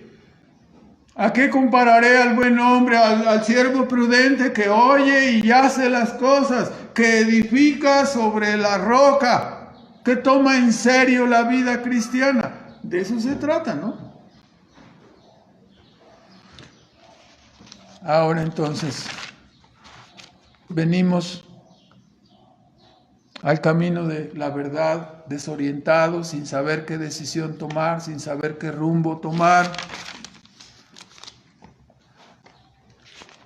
¿A qué compararé al buen hombre, al siervo prudente que oye y hace las cosas, que edifica sobre la roca, que toma en serio la vida cristiana? De eso se trata, ¿no? Ahora entonces, venimos al camino de la verdad, desorientados, sin saber qué decisión tomar, sin saber qué rumbo tomar.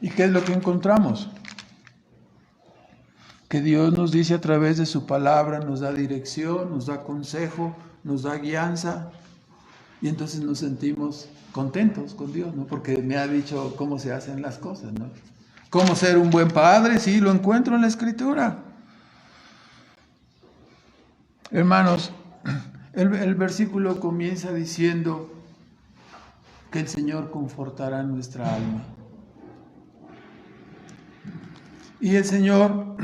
¿Y qué es lo que encontramos? Que Dios nos dice a través de su palabra, nos da dirección, nos da consejo, nos da guianza. Y entonces nos sentimos contentos con Dios, ¿no? Porque me ha dicho cómo se hacen las cosas, ¿no? ¿Cómo ser un buen padre? Sí, lo encuentro en la Escritura. Hermanos, el versículo comienza diciendo que el Señor confortará nuestra alma. Y el Señor,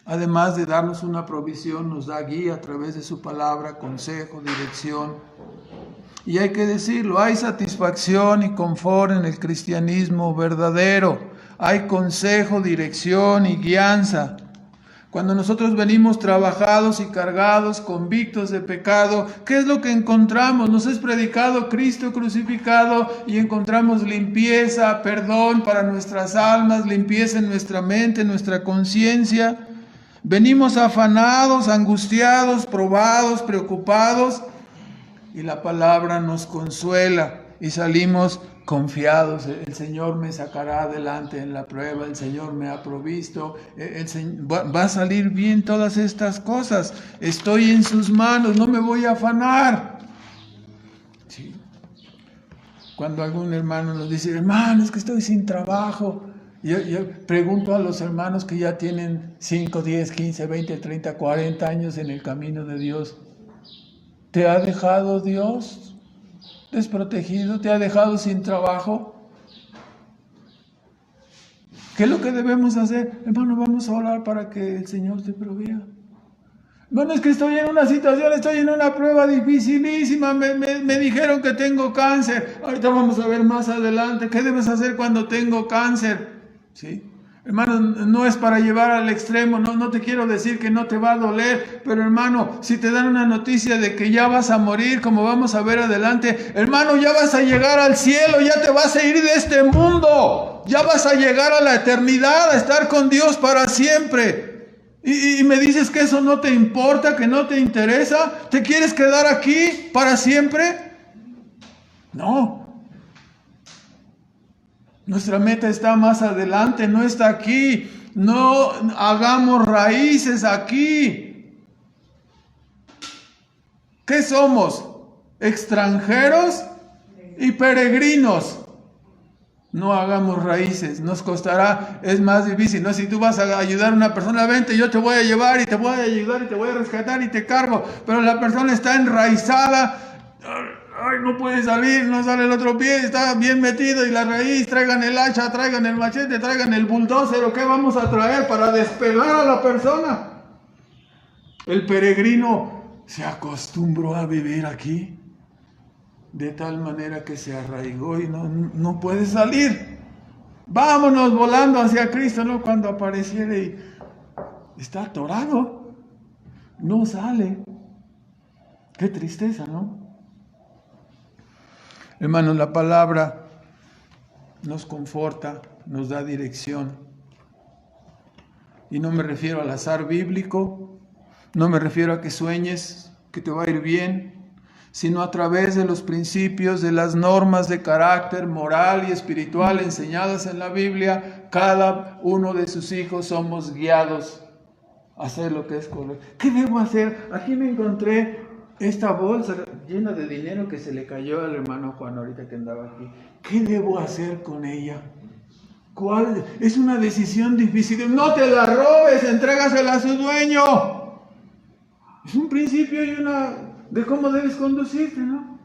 además de darnos una provisión, nos da guía a través de su palabra, consejo, dirección. Y hay que decirlo, hay satisfacción y confort en el cristianismo verdadero. Hay consejo, dirección y guianza. Cuando nosotros venimos trabajados y cargados, convictos de pecado, ¿qué es lo que encontramos? Nos es predicado Cristo crucificado y encontramos limpieza, perdón para nuestras almas, limpieza en nuestra mente, en nuestra conciencia. Venimos afanados, angustiados, probados, preocupados, y la palabra nos consuela y salimos confiados. El Señor me sacará adelante en la prueba, el Señor me ha provisto, va a salir bien todas estas cosas. Estoy en sus manos, no me voy a afanar. Sí. Cuando algún hermano nos dice, hermano, es que estoy sin trabajo, yo pregunto a los hermanos que ya tienen 5, 10, 15, 20, 30, 40 años en el camino de Dios, ¿te ha dejado Dios desprotegido? ¿Te ha dejado sin trabajo? ¿Qué es lo que debemos hacer? Hermano, vamos a orar para que el Señor te provea. Hermano, es que estoy en una situación, estoy en una prueba dificilísima, me dijeron que tengo cáncer. Ahorita vamos a ver más adelante, ¿qué debes hacer cuando tengo cáncer? ¿Sí? Hermano, no es para llevar al extremo, no te quiero decir que no te va a doler, pero hermano, si te dan una noticia de que ya vas a morir, como vamos a ver adelante, hermano, ya vas a llegar al cielo, ya te vas a ir de este mundo, ya vas a llegar a la eternidad, a estar con Dios para siempre. Y me dices que eso no te importa, que no te interesa, ¿te quieres quedar aquí para siempre? No. Nuestra meta está más adelante, no está aquí. No hagamos raíces aquí. ¿Qué somos? Extranjeros y peregrinos. No hagamos raíces, nos costará, es más difícil, ¿no? Si tú vas a ayudar a una persona, vente, yo te voy a llevar y te voy a ayudar y te voy a rescatar y te cargo, pero la persona está enraizada. Ay, no puede salir, no sale el otro pie, está bien metido y la raíz, traigan el hacha, traigan el machete, traigan el bulldozer, ¿o qué vamos a traer para despegar a la persona? El peregrino se acostumbró a vivir aquí de tal manera que se arraigó y no puede salir. Vámonos volando hacia Cristo, ¿no? Cuando apareciera y está atorado, no sale. Qué tristeza, ¿no? Hermanos, la palabra nos conforta, nos da dirección. Y no me refiero al azar bíblico, no me refiero a que sueñes que te va a ir bien, sino a través de los principios, de las normas de carácter moral y espiritual enseñadas en la Biblia. Cada uno de sus hijos somos guiados a hacer lo que es correcto. ¿Qué debo hacer? Aquí me encontré esta bolsa llena de dinero que se le cayó al hermano Juan ahorita que andaba aquí. ¿Qué debo hacer con ella? ¿Cuál? Es una decisión difícil. No te la robes, entrégasela a su dueño. Es un principio y una de cómo debes conducirte, ¿no?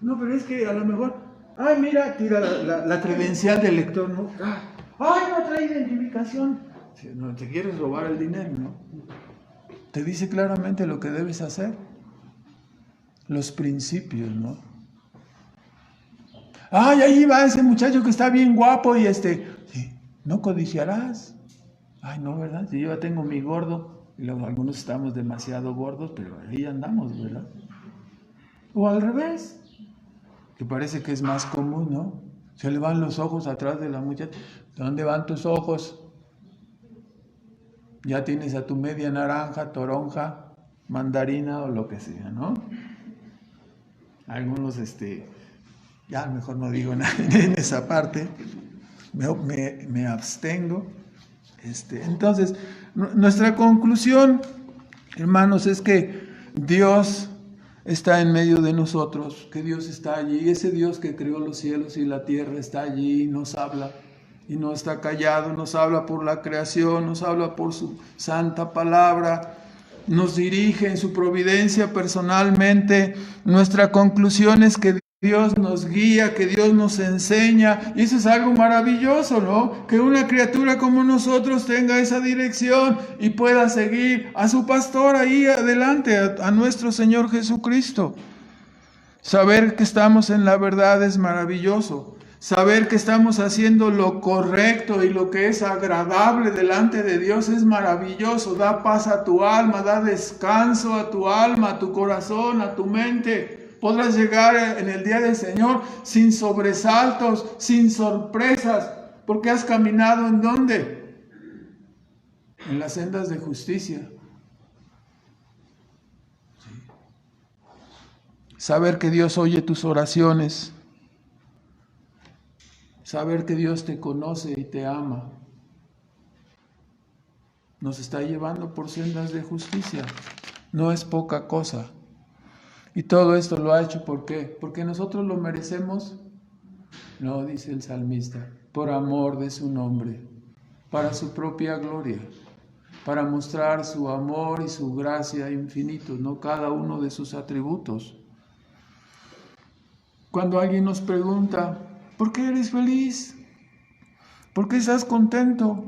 No, pero es que a lo mejor, ay, mira, tira la credencial del lector, ¿no? Ay, no trae identificación. Si no te quieres robar el dinero, ¿no? Te dice claramente lo que debes hacer. Los principios, ¿no? Ay, ahí va ese muchacho que está bien guapo y sí, no codiciarás. Ay, no, ¿verdad? Si yo ya tengo mi gordo, y luego algunos estamos demasiado gordos, pero ahí andamos, ¿verdad? O al revés, que parece que es más común, ¿no? Se le van los ojos atrás de la muchacha. ¿Dónde van tus ojos? Ya tienes a tu media naranja, toronja, mandarina o lo que sea, ¿no? Algunos, ya mejor no digo nada en esa parte, me abstengo. Entonces, nuestra conclusión, hermanos, es que Dios está en medio de nosotros, que Dios está allí. Ese Dios que creó los cielos y la tierra está allí y nos habla. Y no está callado, nos habla por la creación, nos habla por su santa palabra, nos dirige en su providencia personalmente. Nuestra conclusión es que Dios nos guía, que Dios nos enseña, y eso es algo maravilloso, ¿no? Que una criatura como nosotros tenga esa dirección y pueda seguir a su pastor ahí adelante, a nuestro Señor Jesucristo. Saber que estamos en la verdad es maravilloso. Saber que estamos haciendo lo correcto y lo que es agradable delante de Dios es maravilloso. Da paz a tu alma, da descanso a tu alma, a tu corazón, a tu mente. Podrás llegar en el día del Señor sin sobresaltos, sin sorpresas, porque has caminado ¿en dónde? En las sendas de justicia. Saber que Dios oye tus oraciones. Saber que Dios te conoce y te ama. Nos está llevando por sendas de justicia. No es poca cosa. Y todo esto lo ha hecho ¿por qué? ¿Porque nosotros lo merecemos? No, dice el salmista, por amor de su nombre, para su propia gloria, para mostrar su amor y su gracia infinitos, no cada uno de sus atributos. Cuando alguien nos pregunta, ¿por qué eres feliz? ¿Por qué estás contento?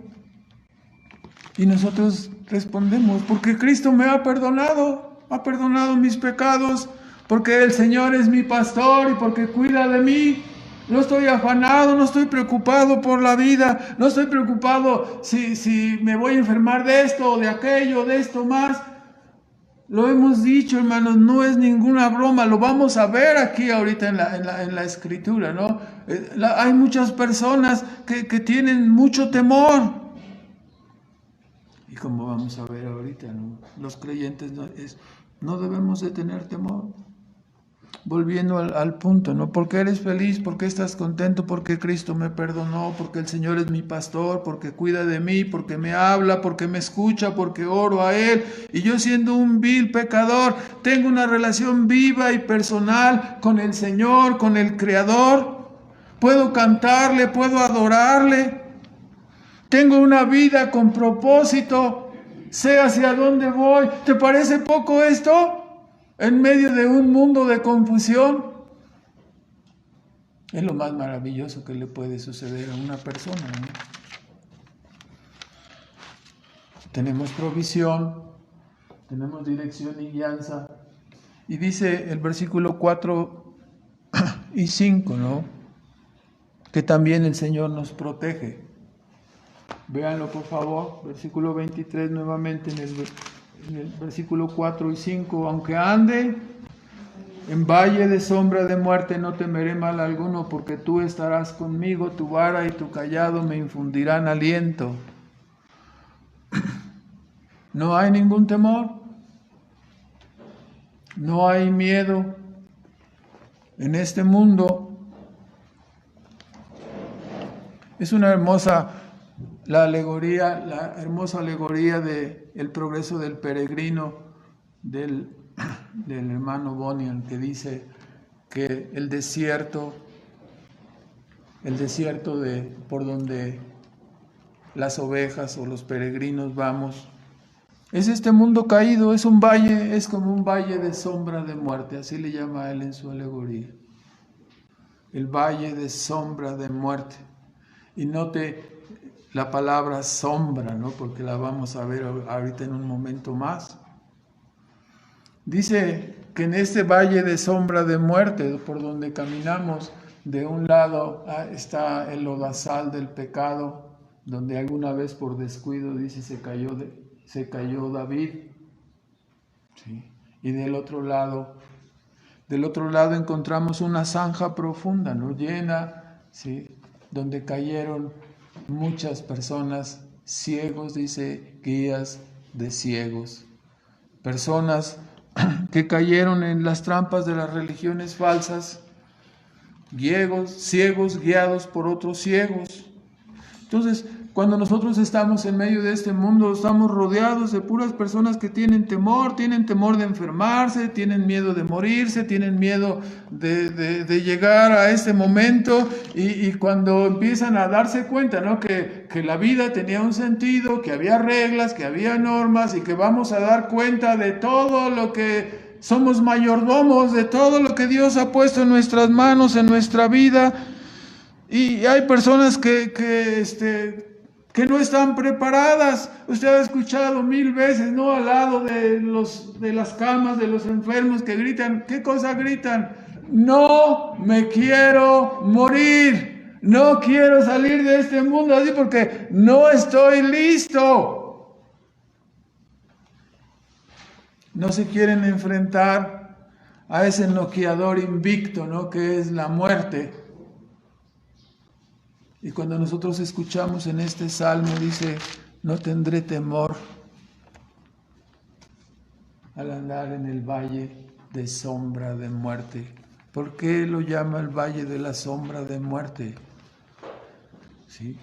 Y nosotros respondemos, porque Cristo me ha perdonado mis pecados, porque el Señor es mi pastor y porque cuida de mí. No estoy afanado, no estoy preocupado por la vida, no estoy preocupado si me voy a enfermar de esto o de aquello, de esto más. Lo hemos dicho, hermanos, no es ninguna broma, lo vamos a ver aquí ahorita en la escritura, ¿no? Hay muchas personas que tienen mucho temor. Y como vamos a ver ahorita, ¿no? Los creyentes no debemos de tener temor. Volviendo al punto, ¿no? ¿Por qué eres feliz? ¿Por qué estás contento? Porque Cristo me perdonó, porque el Señor es mi pastor, porque cuida de mí, porque me habla, porque me escucha, porque oro a Él. Y yo siendo un vil pecador, tengo una relación viva y personal con el Señor, con el Creador. Puedo cantarle, puedo adorarle. Tengo una vida con propósito. Sé hacia dónde voy. ¿Te parece poco esto? En medio de un mundo de confusión, es lo más maravilloso que le puede suceder a una persona, ¿no? Tenemos provisión, tenemos dirección y guianza. Y dice el versículo 4 y 5, ¿no? Que también el Señor nos protege. Véanlo por favor, versículo 23 nuevamente en el versículo 4 y 5, aunque ande en valle de sombra de muerte, no temeré mal alguno, porque tú estarás conmigo, tu vara y tu cayado me infundirán aliento. No hay ningún temor, no hay miedo en este mundo. Es una hermosa la hermosa alegoría del progreso del peregrino del hermano Bunyan, que dice que el desierto por donde las ovejas o los peregrinos vamos, es este mundo caído, es un valle, es como un valle de sombra de muerte, así le llama él en su alegoría. El valle de sombra de muerte. Y note la palabra sombra, ¿no? Porque la vamos a ver ahorita en un momento más. Dice que en este valle de sombra de muerte, por donde caminamos, de un lado está el lodazal del pecado, donde alguna vez por descuido, dice, se cayó David. ¿Sí? Y del otro lado encontramos una zanja profunda, ¿no? Llena, ¿sí? Donde cayeron muchas personas, ciegos, dice, guías de ciegos, personas que cayeron en las trampas de las religiones falsas, ciegos guiados por otros ciegos. Entonces, Cuando nosotros estamos en medio de este mundo, estamos rodeados de puras personas que tienen temor de enfermarse, tienen miedo de morirse, tienen miedo de llegar a este momento, y cuando empiezan a darse cuenta, ¿no?, que la vida tenía un sentido, que había reglas, que había normas, y que vamos a dar cuenta de todo lo que somos mayordomos, de todo lo que Dios ha puesto en nuestras manos, en nuestra vida. Y hay personas que no están preparadas. Usted ha escuchado 1000 veces, ¿no?, al lado de las camas de los enfermos, que gritan. ¿Qué cosa gritan? No me quiero morir, no quiero salir de este mundo así porque no estoy listo. No se quieren enfrentar a ese noqueador invicto, ¿no?, que es la muerte. Y cuando nosotros escuchamos en este salmo, dice: no tendré temor al andar en el valle de sombra de muerte. ¿Por qué lo llama el valle de la sombra de muerte? ¿Sí?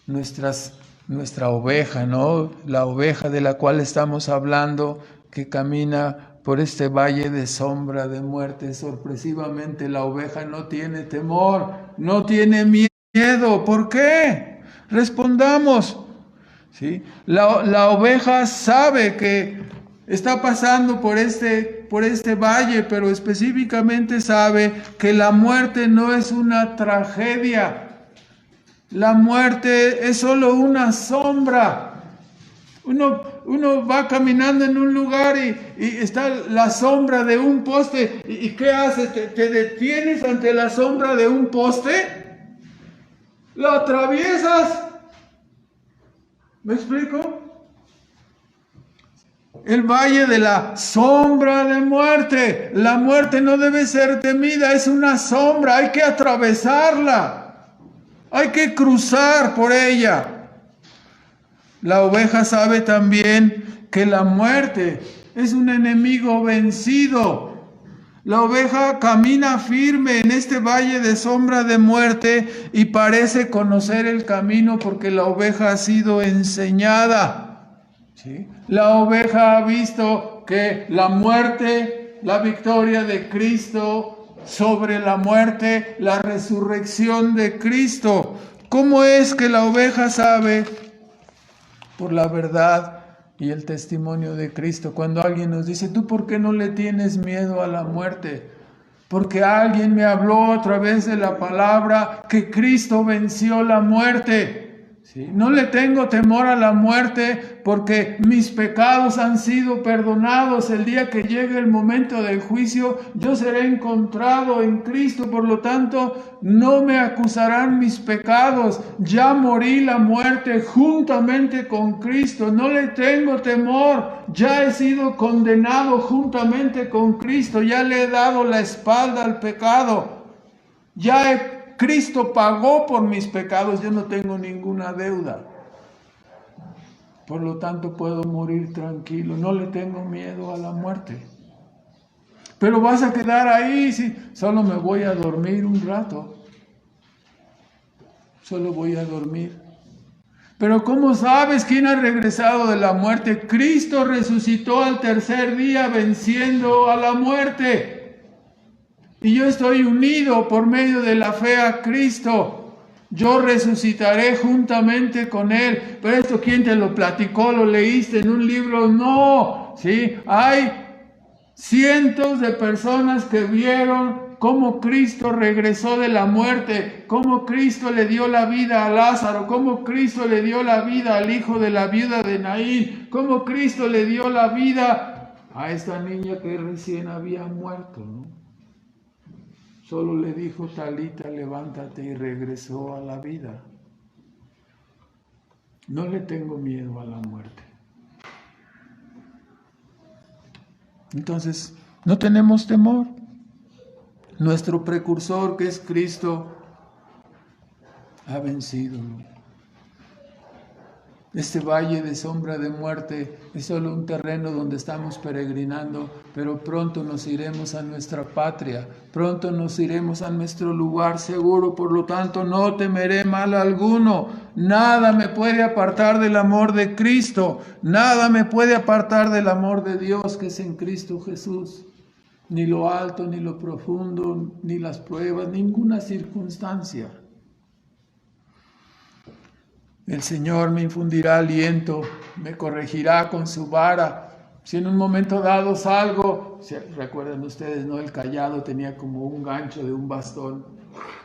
Nuestra oveja, ¿no?, la oveja de la cual estamos hablando, que camina por este valle de sombra de muerte, sorpresivamente la oveja no tiene temor, no tiene miedo. ¿Por qué? Respondamos. ¿Sí? La oveja sabe que está pasando por este valle, pero específicamente sabe que la muerte no es una tragedia. La muerte es solo una sombra. Uno va caminando en un lugar y está la sombra de un poste. ¿Y qué haces? ¿Te detienes ante la sombra de un poste? ¿Lo atraviesas? ¿Me explico? El valle de la sombra de muerte. La muerte no debe ser temida, es una sombra, hay que atravesarla. Hay que cruzar por ella. La oveja sabe también que la muerte es un enemigo vencido. La oveja camina firme en este valle de sombra de muerte y parece conocer el camino porque la oveja ha sido enseñada. ¿Sí? La oveja ha visto que la muerte, la victoria de Cristo sobre la muerte, la resurrección de Cristo. ¿Cómo es que la oveja sabe? Por la verdad y el testimonio de Cristo. Cuando alguien nos dice: ¿tú por qué no le tienes miedo a la muerte? Porque alguien me habló a través de la palabra que Cristo venció la muerte. ¿Sí? No le tengo temor a la muerte porque mis pecados han sido perdonados. El día que llegue el momento del juicio, yo seré encontrado en Cristo. Por lo tanto, no me acusarán mis pecados. Ya morí la muerte juntamente con Cristo. No le tengo temor. Ya he sido condenado juntamente con Cristo. Ya le he dado la espalda al pecado. Cristo pagó por mis pecados, yo no tengo ninguna deuda. Por lo tanto, puedo morir tranquilo, no le tengo miedo a la muerte. Pero vas a quedar ahí, sí, solo me voy a dormir un rato. Solo voy a dormir. Pero ¿cómo sabes quién ha regresado de la muerte? Cristo resucitó al tercer día venciendo a la muerte. Y yo estoy unido por medio de la fe a Cristo. Yo resucitaré juntamente con Él. Pero esto, ¿quién te lo platicó? ¿Lo leíste en un libro? No. ¿Sí? Hay cientos de personas que vieron cómo Cristo regresó de la muerte, cómo Cristo le dio la vida a Lázaro, cómo Cristo le dio la vida al hijo de la viuda de Naín, cómo Cristo le dio la vida a esta niña que recién había muerto, ¿no? Solo le dijo: Talita, levántate, y regresó a la vida. No le tengo miedo a la muerte. Entonces, no tenemos temor. Nuestro precursor, que es Cristo, ha vencido. Este valle de sombra de muerte es solo un terreno donde estamos peregrinando, pero pronto nos iremos a nuestra patria, pronto nos iremos a nuestro lugar seguro, por lo tanto no temeré mal alguno. Nada me puede apartar del amor de Cristo, nada me puede apartar del amor de Dios que es en Cristo Jesús. Ni lo alto, ni lo profundo, ni las pruebas, ninguna circunstancia. El Señor me infundirá aliento, me corregirá con su vara. Si en un momento dado salgo, recuerdan ustedes, ¿no? El cayado tenía como un gancho de un bastón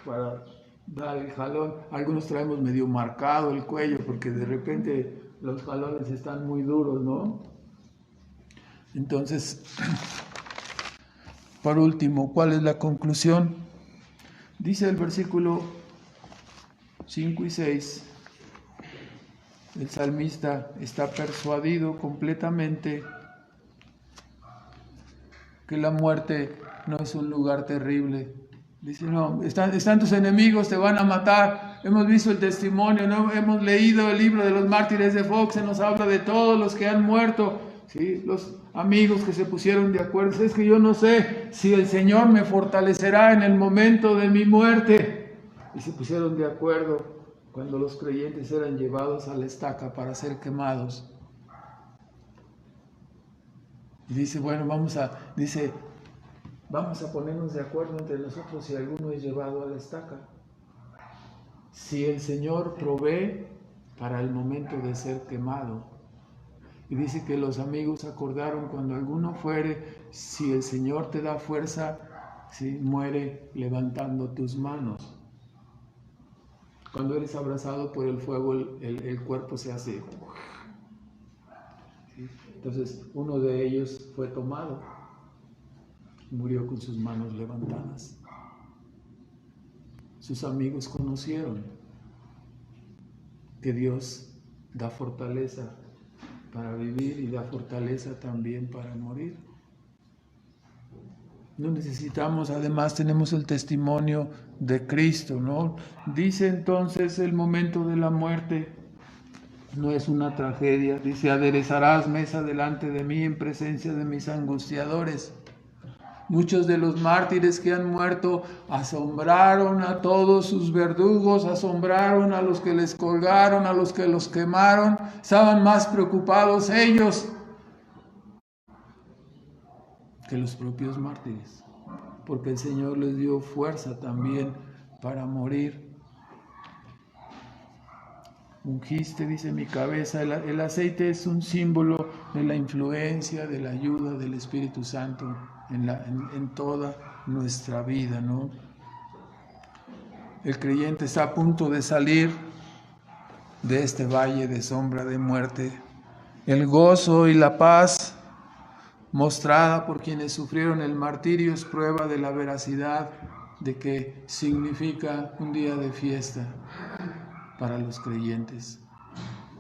para dar el jalón. Algunos traemos medio marcado el cuello porque de repente los jalones están muy duros, ¿no? Entonces, por último, ¿cuál es la conclusión? Dice el versículo 5 y 6. El salmista está persuadido completamente que la muerte no es un lugar terrible. Dice, no, están tus enemigos, te van a matar. Hemos visto el testimonio, ¿no? Hemos leído el libro de los mártires de Fox, se nos habla de todos los que han muerto, ¿sí? Los amigos que se pusieron de acuerdo. Es que yo no sé si el Señor me fortalecerá en el momento de mi muerte. Y se pusieron de acuerdo cuando los creyentes eran llevados a la estaca para ser quemados. Y dice, bueno, vamos a ponernos de acuerdo entre nosotros si alguno es llevado a la estaca. Si el Señor provee para el momento de ser quemado. Y dice que los amigos acordaron, cuando alguno fuere, si el Señor te da fuerza, ¿sí? Muere levantando tus manos. Cuando eres abrazado por el fuego, el cuerpo se hace. ¿Sí? Entonces, uno de ellos fue tomado. Murió con sus manos levantadas. Sus amigos conocieron que Dios da fortaleza para vivir y da fortaleza también para morir. No necesitamos, además tenemos el testimonio de Cristo, ¿no? Dice entonces el momento de la muerte no es una tragedia. Dice, aderezarás mesa delante de mí en presencia de mis angustiadores. Muchos de los mártires que han muerto asombraron a todos sus verdugos, asombraron a los que les colgaron, a los que los quemaron. Estaban más preocupados ellos que los propios mártires, porque el Señor les dio fuerza también para morir. Ungiste, dice, mi cabeza. El aceite es un símbolo de la influencia, de la ayuda del Espíritu Santo en toda nuestra vida, ¿no? El creyente está a punto de salir de este valle de sombra de muerte. El gozo y la paz mostrada por quienes sufrieron el martirio es prueba de la veracidad de que significa un día de fiesta para los creyentes.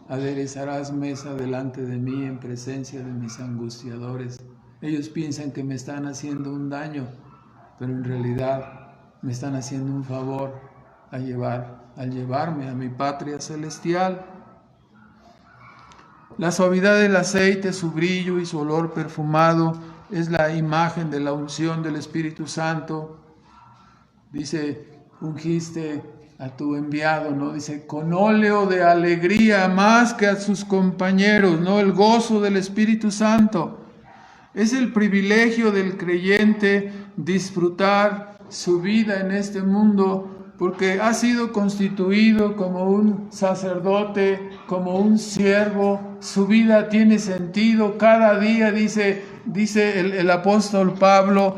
Aderezarás mesa delante de mí en presencia de mis angustiadores. Ellos piensan que me están haciendo un daño, pero en realidad me están haciendo un favor al llevarme a mi patria celestial. La suavidad del aceite, su brillo y su olor perfumado es la imagen de la unción del Espíritu Santo. Dice, ungiste a tu enviado, ¿no? Dice, con óleo de alegría más que a sus compañeros, ¿no? El gozo del Espíritu Santo. Es el privilegio del creyente disfrutar su vida en este mundo, porque ha sido constituido como un sacerdote, como un siervo. Su vida tiene sentido. Cada día, dice el apóstol Pablo,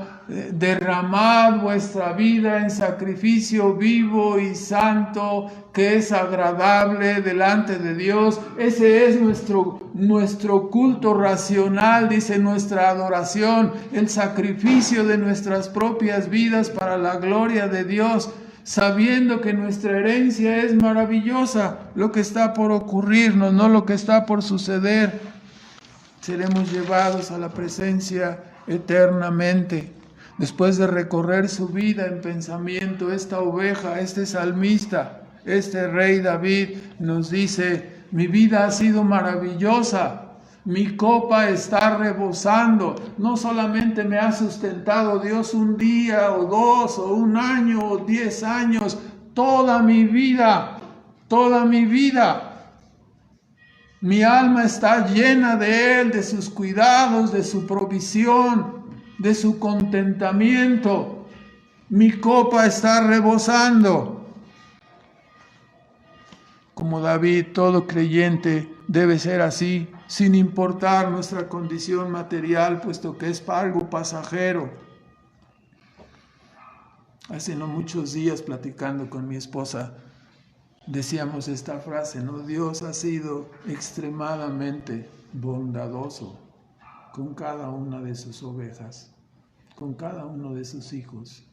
derramad vuestra vida en sacrificio vivo y santo, que es agradable delante de Dios. Ese es nuestro culto racional, dice, nuestra adoración, el sacrificio de nuestras propias vidas para la gloria de Dios, sabiendo que nuestra herencia es maravillosa, lo que está por ocurrirnos, no lo que está por suceder. Seremos llevados a la presencia eternamente. Después de recorrer su vida en pensamiento, esta oveja, este salmista, este rey David nos dice, Mi vida ha sido maravillosa. Mi copa está rebosando. No solamente me ha sustentado Dios un día o dos o un año o 10 años. Toda mi vida. Toda mi vida. Mi alma está llena de Él, de sus cuidados, de su provisión, de su contentamiento. Mi copa está rebosando. Como David, todo creyente debe ser así, sin importar nuestra condición material, puesto que es algo pasajero. Hace no muchos días, platicando con mi esposa, decíamos esta frase, ¿no? Dios ha sido extremadamente bondadoso con cada una de sus ovejas, con cada uno de sus hijos.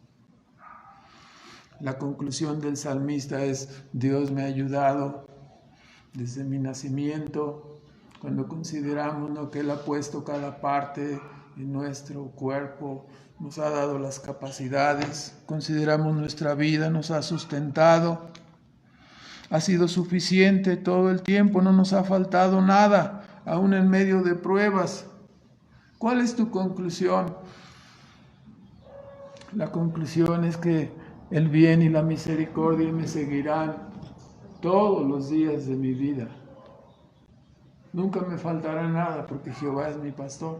La conclusión del salmista es: Dios me ha ayudado desde mi nacimiento. Cuando consideramos, ¿no?, que Él ha puesto cada parte en nuestro cuerpo, nos ha dado las capacidades, consideramos nuestra vida, nos ha sustentado, ha sido suficiente todo el tiempo, no nos ha faltado nada, aún en medio de pruebas. ¿Cuál es tu conclusión? La conclusión es que el bien y la misericordia me seguirán todos los días de mi vida. Nunca me faltará nada porque Jehová es mi pastor.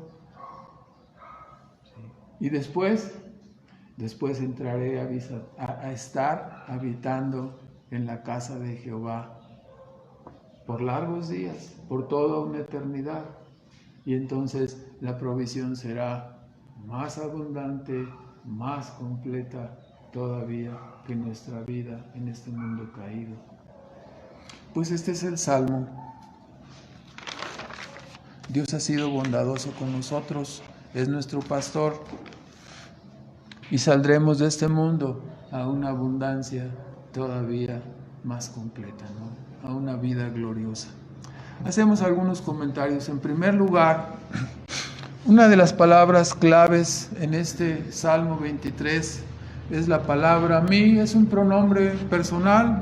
Y después entraré a estar habitando en la casa de Jehová por largos días, por toda una eternidad. Y entonces la provisión será más abundante, más completa todavía que nuestra vida en este mundo caído. Pues este es el Salmo. Dios ha sido bondadoso con nosotros, es nuestro pastor, y saldremos de este mundo a una abundancia todavía más completa, ¿no? A una vida gloriosa. Hacemos algunos comentarios. En primer lugar, una de las palabras claves en este Salmo 23 es la palabra mí, es un pronombre personal.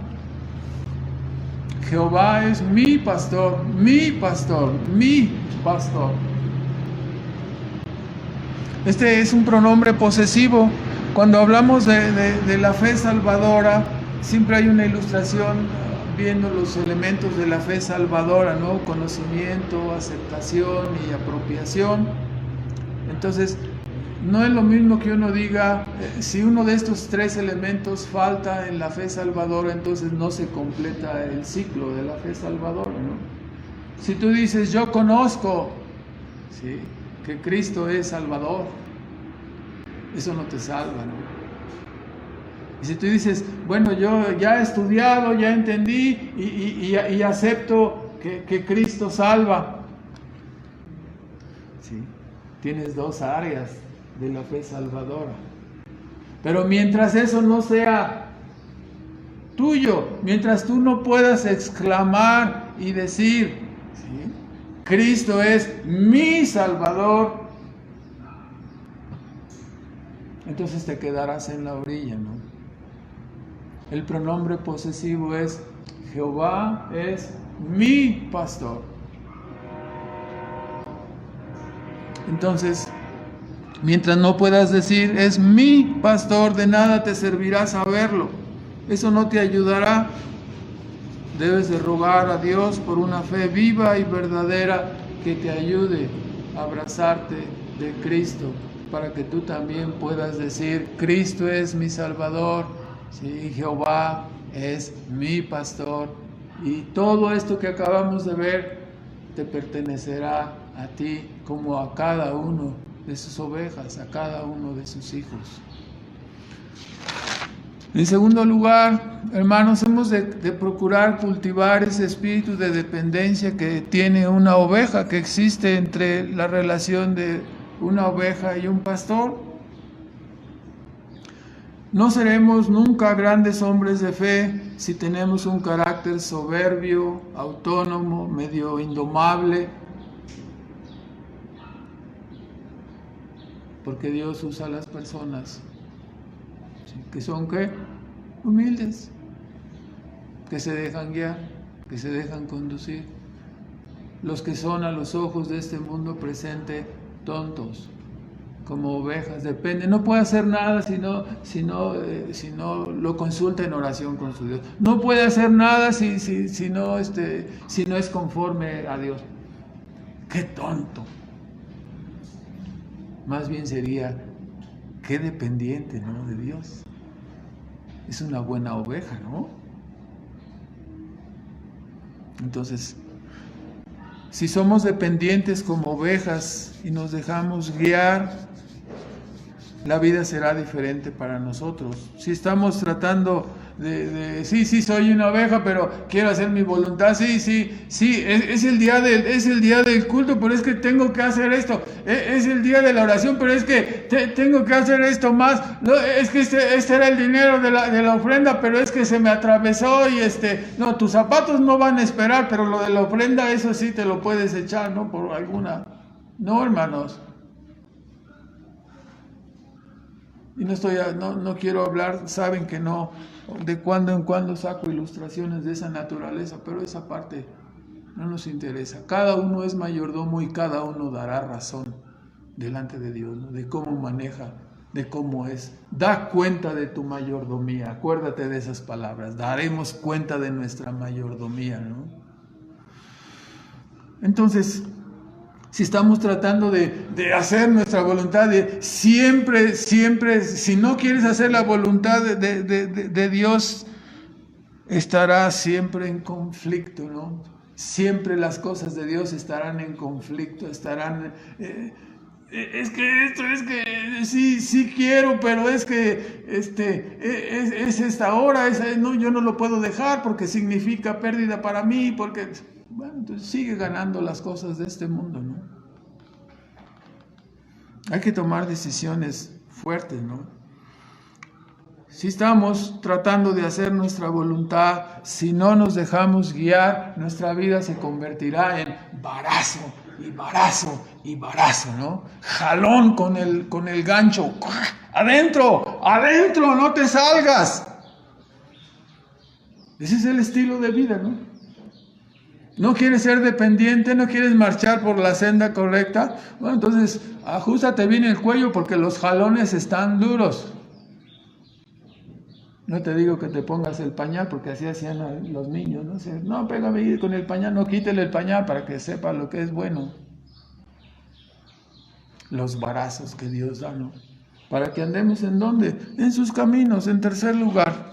Jehová es mi pastor, mi pastor, mi pastor. Este es un pronombre posesivo. Cuando hablamos de la fe salvadora, siempre hay una ilustración viendo los elementos de la fe salvadora, ¿no? Conocimiento, aceptación y apropiación. Entonces, no es lo mismo que uno diga, si uno de estos tres elementos falta en la fe salvadora, entonces no se completa el ciclo de la fe salvadora, ¿no? Si tú dices, yo conozco, ¿sí?, que Cristo es Salvador, eso no te salva, ¿no? Y si tú dices, bueno, yo ya he estudiado, ya entendí y acepto que Cristo salva, ¿sí?, tienes dos áreas de la fe salvadora. Pero mientras eso no sea tuyo, mientras tú no puedas exclamar y decir, ¿sí?, Cristo es mi Salvador, entonces te quedarás en la orilla, ¿no? El pronombre posesivo es Jehová es mi pastor. Entonces, mientras no puedas decir es mi pastor, de nada te servirá saberlo. Eso no te ayudará. Debes de rogar a Dios por una fe viva y verdadera que te ayude a abrazarte de Cristo, para que tú también puedas decir, Cristo es mi Salvador, ¿sí?, Jehová es mi pastor, y todo esto que acabamos de ver te pertenecerá a ti como a cada uno de sus ovejas, a cada uno de sus hijos. En segundo lugar, hermanos, hemos de procurar cultivar ese espíritu de dependencia que tiene una oveja, que existe entre la relación de una oveja y un pastor. No seremos nunca grandes hombres de fe si tenemos un carácter soberbio, autónomo, medio indomable, porque Dios usa a las personas, ¿sí?, que son, ¿qué?, humildes, que se dejan guiar. que se dejan conducir. Los que son a los ojos de este mundo presente tontos, como ovejas, depende, no puede hacer nada si no lo consulta en oración con su Dios. No puede hacer nada si no es conforme a Dios. ¡Qué tonto! Más bien sería, qué dependiente, ¿no?, de Dios. Es una buena oveja, ¿no? Entonces, si somos dependientes como ovejas y nos dejamos guiar, la vida será diferente para nosotros. Si estamos tratando sí, soy una oveja, pero quiero hacer mi voluntad, sí, es el día del culto, pero es que tengo que hacer esto, es el día de la oración, pero es que tengo que hacer esto más, no, es que este era el dinero de la ofrenda, pero es que se me atravesó y no, tus zapatos no van a esperar, pero lo de la ofrenda, eso sí te lo puedes echar, ¿no? Por alguna, no, hermanos. Y no quiero hablar, saben que no, de cuando en cuando saco ilustraciones de esa naturaleza, pero esa parte no nos interesa. Cada uno es mayordomo y cada uno dará razón delante de Dios, ¿no?, de cómo maneja, de cómo es. Da cuenta de tu mayordomía, acuérdate de esas palabras, daremos cuenta de nuestra mayordomía, ¿no? Entonces, si estamos tratando de hacer nuestra voluntad, de siempre, si no quieres hacer la voluntad de Dios, estará siempre en conflicto, ¿no? Siempre las cosas de Dios estarán en conflicto, estarán... es que sí quiero, pero es que es esta hora, no, yo no lo puedo dejar porque significa pérdida para mí, porque... Bueno, entonces sigue ganando las cosas de este mundo, ¿no? Hay que tomar decisiones fuertes, ¿no? Si estamos tratando de hacer nuestra voluntad, si no nos dejamos guiar, nuestra vida se convertirá en barazo, ¿no? Jalón con el gancho. ¡Adentro! ¡No te salgas! Ese es el estilo de vida, ¿no? ¿No quieres ser dependiente? ¿No quieres marchar por la senda correcta? Bueno, entonces ajustate bien el cuello porque los jalones están duros. No te digo que te pongas el pañal porque así hacían los niños, ¿no? No, pégame con el pañal, no, quítele el pañal para que sepa lo que es bueno. Los varazos que Dios da, ¿no? Para que andemos ¿en dónde? En sus caminos. En tercer lugar,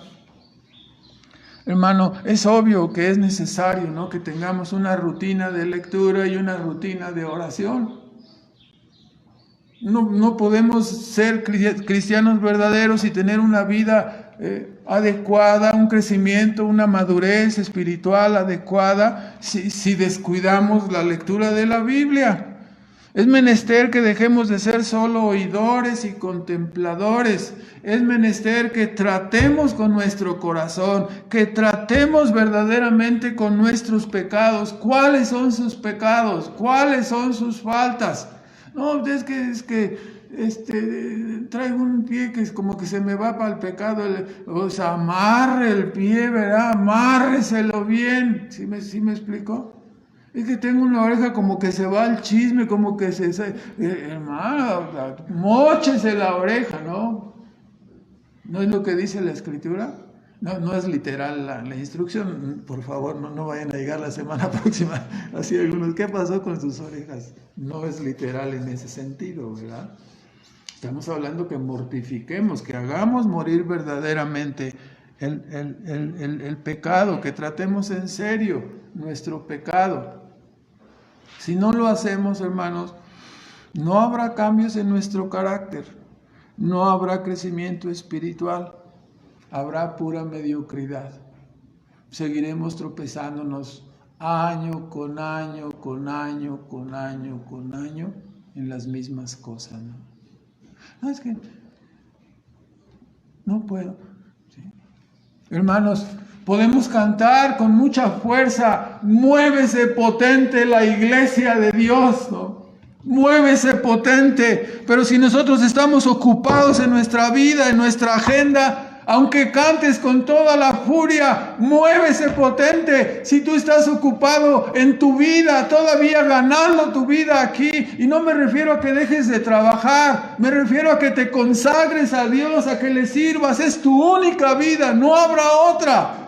hermano, es obvio que es necesario, ¿no?, que tengamos una rutina de lectura y una rutina de oración. No podemos ser cristianos verdaderos y tener una vida adecuada, un crecimiento, una madurez espiritual adecuada si descuidamos la lectura de la Biblia. Es menester que dejemos de ser solo oidores y contempladores. Es menester que tratemos con nuestro corazón, que tratemos verdaderamente con nuestros pecados. ¿Cuáles son sus pecados? ¿Cuáles son sus faltas? No, es que traigo un pie que es como que se me va para el pecado. O sea, amarre el pie, ¿verdad? Amárreselo bien. ¿Sí me explicó? Es que tengo una oreja como que se va al chisme, como que hermano, móchese la oreja, ¿no? ¿No es lo que dice la Escritura? No es literal la instrucción, por favor, no vayan a llegar la semana próxima así algunos, ¿qué pasó con sus orejas? No es literal en ese sentido, ¿verdad? Estamos hablando que mortifiquemos, que hagamos morir verdaderamente el pecado, que tratemos en serio nuestro pecado. Si no lo hacemos, hermanos, no habrá cambios en nuestro carácter, no habrá crecimiento espiritual, habrá pura mediocridad. Seguiremos tropezándonos año con año en las mismas cosas, ¿no? No, es que no puedo. ¿Sí? Hermanos, podemos cantar con mucha fuerza, muévese potente la iglesia de Dios, ¿no? Muévese potente, pero si nosotros estamos ocupados en nuestra vida, en nuestra agenda, Aunque cantes con toda la furia, muévese potente. Si tú estás ocupado en tu vida, todavía ganando tu vida aquí, y no me refiero a que dejes de trabajar, me refiero a que te consagres a Dios, a que le sirvas. Es tu única vida, no habrá otra.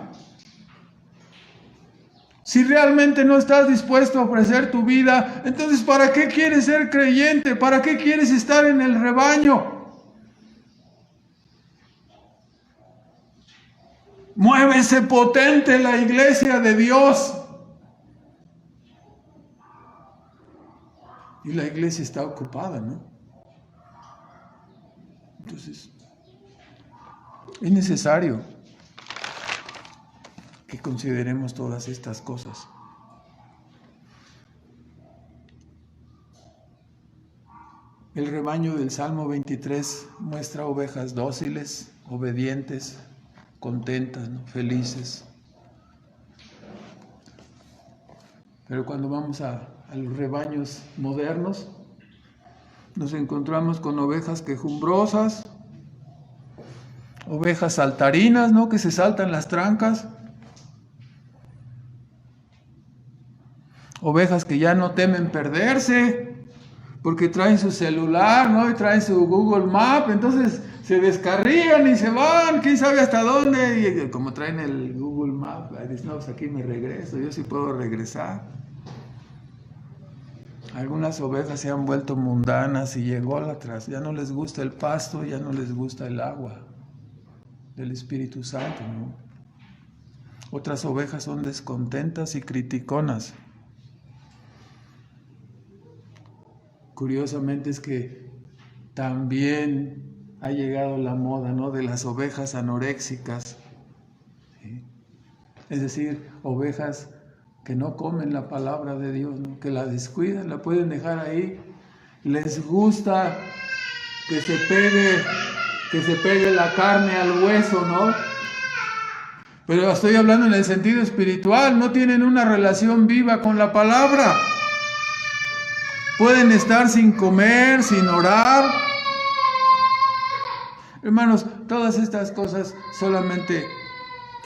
Si realmente no estás dispuesto a ofrecer tu vida, entonces ¿para qué quieres ser creyente? ¿Para qué quieres estar en el rebaño? Muévese potente la iglesia de Dios. Y la iglesia está ocupada, ¿no? Entonces, es necesario que consideremos todas estas cosas. El rebaño del Salmo 23 muestra ovejas dóciles, obedientes, contentas, ¿no? Felices. Pero cuando vamos a los rebaños modernos, nos encontramos con ovejas quejumbrosas, ovejas saltarinas, ¿no? Que se saltan las trancas, ovejas que ya no temen perderse, porque traen su celular, ¿no? Y traen su Google Map, entonces se descarrían y se van, quién sabe hasta dónde, y como traen el Google Map, dicen, no, pues aquí me regreso, yo sí puedo regresar. Algunas ovejas se han vuelto mundanas y ególatras, ya no les gusta el pasto, ya no les gusta el agua del Espíritu Santo, ¿no? Otras ovejas son descontentas y criticonas. Curiosamente es que también ha llegado la moda, ¿no? De las ovejas anoréxicas, ¿sí? Es decir, ovejas que no comen la palabra de Dios, ¿no? Que la descuidan, la pueden dejar ahí. Les gusta que se pegue la carne al hueso, ¿no? Pero estoy hablando en el sentido espiritual, no tienen una relación viva con la palabra. Pueden estar sin comer, sin orar. Hermanos, todas estas cosas solamente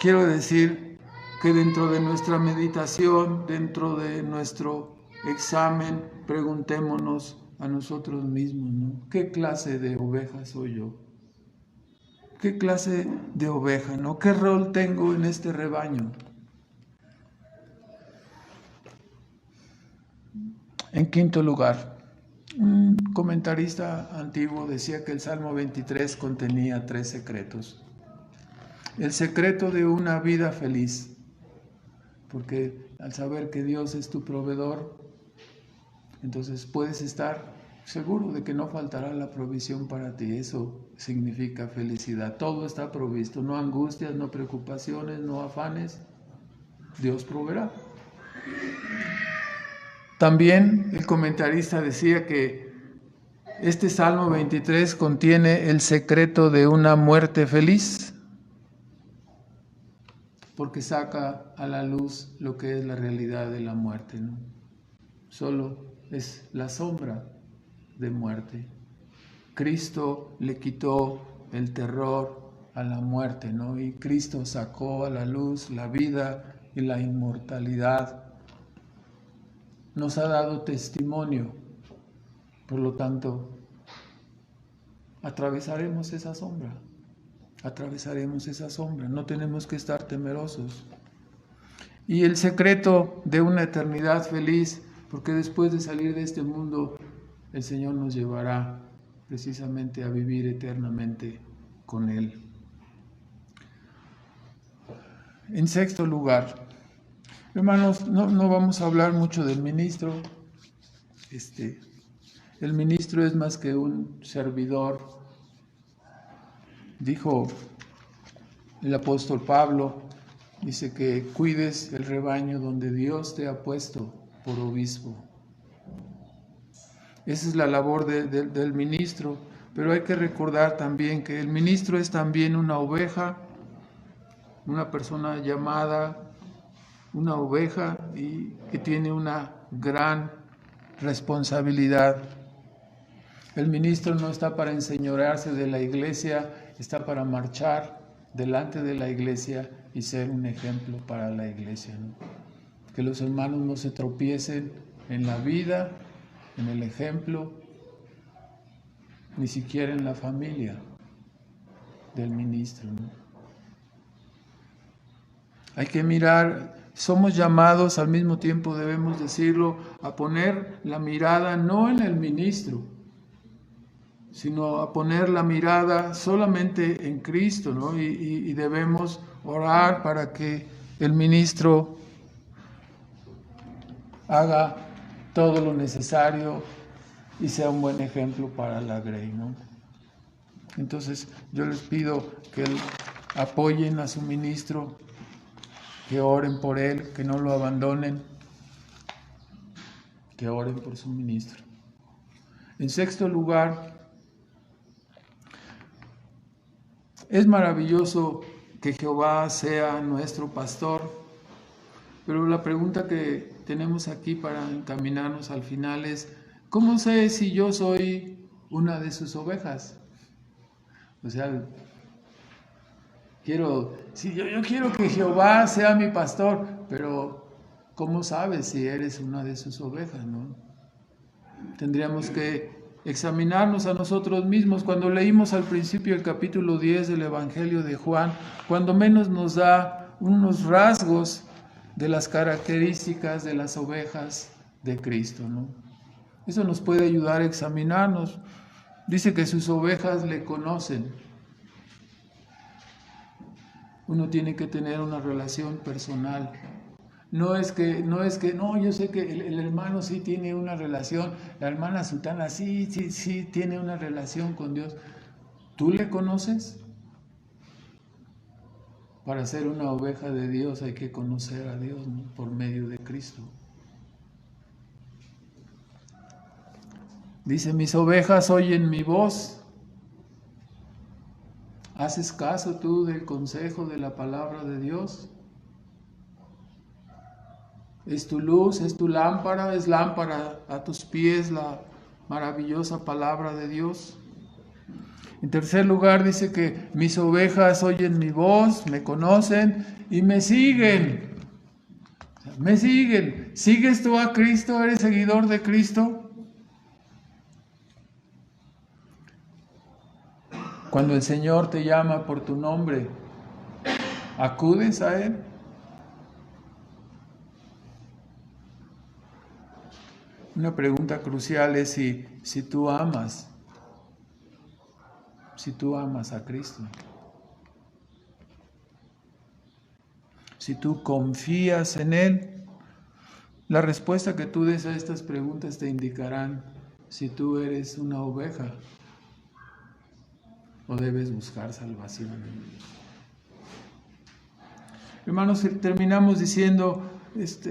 quiero decir que dentro de nuestra meditación, dentro de nuestro examen, preguntémonos a nosotros mismos, ¿no? ¿Qué clase de oveja soy yo? ¿Qué clase de oveja, no? ¿Qué rol tengo en este rebaño? En quinto lugar, un comentarista antiguo decía que el Salmo 23 contenía 3 secretos. El secreto de una vida feliz, porque al saber que Dios es tu proveedor, entonces puedes estar seguro de que no faltará la provisión para ti. Eso significa felicidad. Todo está provisto, no angustias, no preocupaciones, no afanes. Dios proveerá. También el comentarista decía que este Salmo 23 contiene el secreto de una muerte feliz, porque saca a la luz lo que es la realidad de la muerte, ¿no? Solo es la sombra de muerte. Cristo le quitó el terror a la muerte, ¿no? Y Cristo sacó a la luz la vida y la inmortalidad. Nos ha dado testimonio, por lo tanto, atravesaremos esa sombra, no tenemos que estar temerosos. Y el secreto de una eternidad feliz, porque después de salir de este mundo, el Señor nos llevará precisamente a vivir eternamente con Él. En sexto lugar, hermanos, no vamos a hablar mucho del ministro. El ministro es más que un servidor. Dijo el apóstol Pablo, dice que cuides el rebaño donde Dios te ha puesto por obispo. Esa es la labor del ministro, pero hay que recordar también que el ministro es también una oveja, una persona llamada una oveja y que tiene una gran responsabilidad. El ministro no está para enseñorearse de la iglesia, está para marchar delante de la iglesia y ser un ejemplo para la iglesia, ¿no? Que los hermanos no se tropiecen en la vida, en el ejemplo, ni siquiera en la familia del ministro, ¿no? Hay que mirar, somos llamados, al mismo tiempo debemos decirlo, a poner la mirada no en el ministro, sino a poner la mirada solamente en Cristo, ¿no? Y debemos orar para que el ministro haga todo lo necesario y sea un buen ejemplo para la Grey, ¿no? Entonces yo les pido que apoyen a su ministro, que oren por él, que no lo abandonen, que oren por su ministro. En sexto lugar, es maravilloso que Jehová sea nuestro pastor, pero la pregunta que tenemos aquí para encaminarnos al final es, ¿cómo sé si yo soy una de sus ovejas? O sea, yo quiero que Jehová sea mi pastor, pero ¿cómo sabes si eres una de sus ovejas, no? Tendríamos que examinarnos a nosotros mismos. Cuando leímos al principio el capítulo 10 del Evangelio de Juan, cuando menos nos da unos rasgos de las características de las ovejas de Cristo, ¿no? Eso nos puede ayudar a examinarnos. Dice que sus ovejas le conocen. Uno tiene que tener una relación personal. No, yo sé que el hermano sí tiene una relación, la hermana Sultana sí tiene una relación con Dios. ¿Tú le conoces? Para ser una oveja de Dios hay que conocer a Dios, ¿no? Por medio de Cristo. Dice, mis ovejas oyen mi voz. ¿Haces caso tú del consejo de la palabra de Dios? Es tu luz, es tu lámpara, es lámpara a tus pies la maravillosa palabra de Dios. En tercer lugar dice que mis ovejas oyen mi voz, me conocen y me siguen. Me siguen. ¿Sigues tú a Cristo? ¿Eres seguidor de Cristo? Cuando el Señor te llama por tu nombre, ¿acudes a Él? Una pregunta crucial es si tú amas a Cristo, si tú confías en Él. La respuesta que tú des a estas preguntas te indicarán si tú eres una oveja o debes buscar salvación. Hermanos, terminamos diciendo,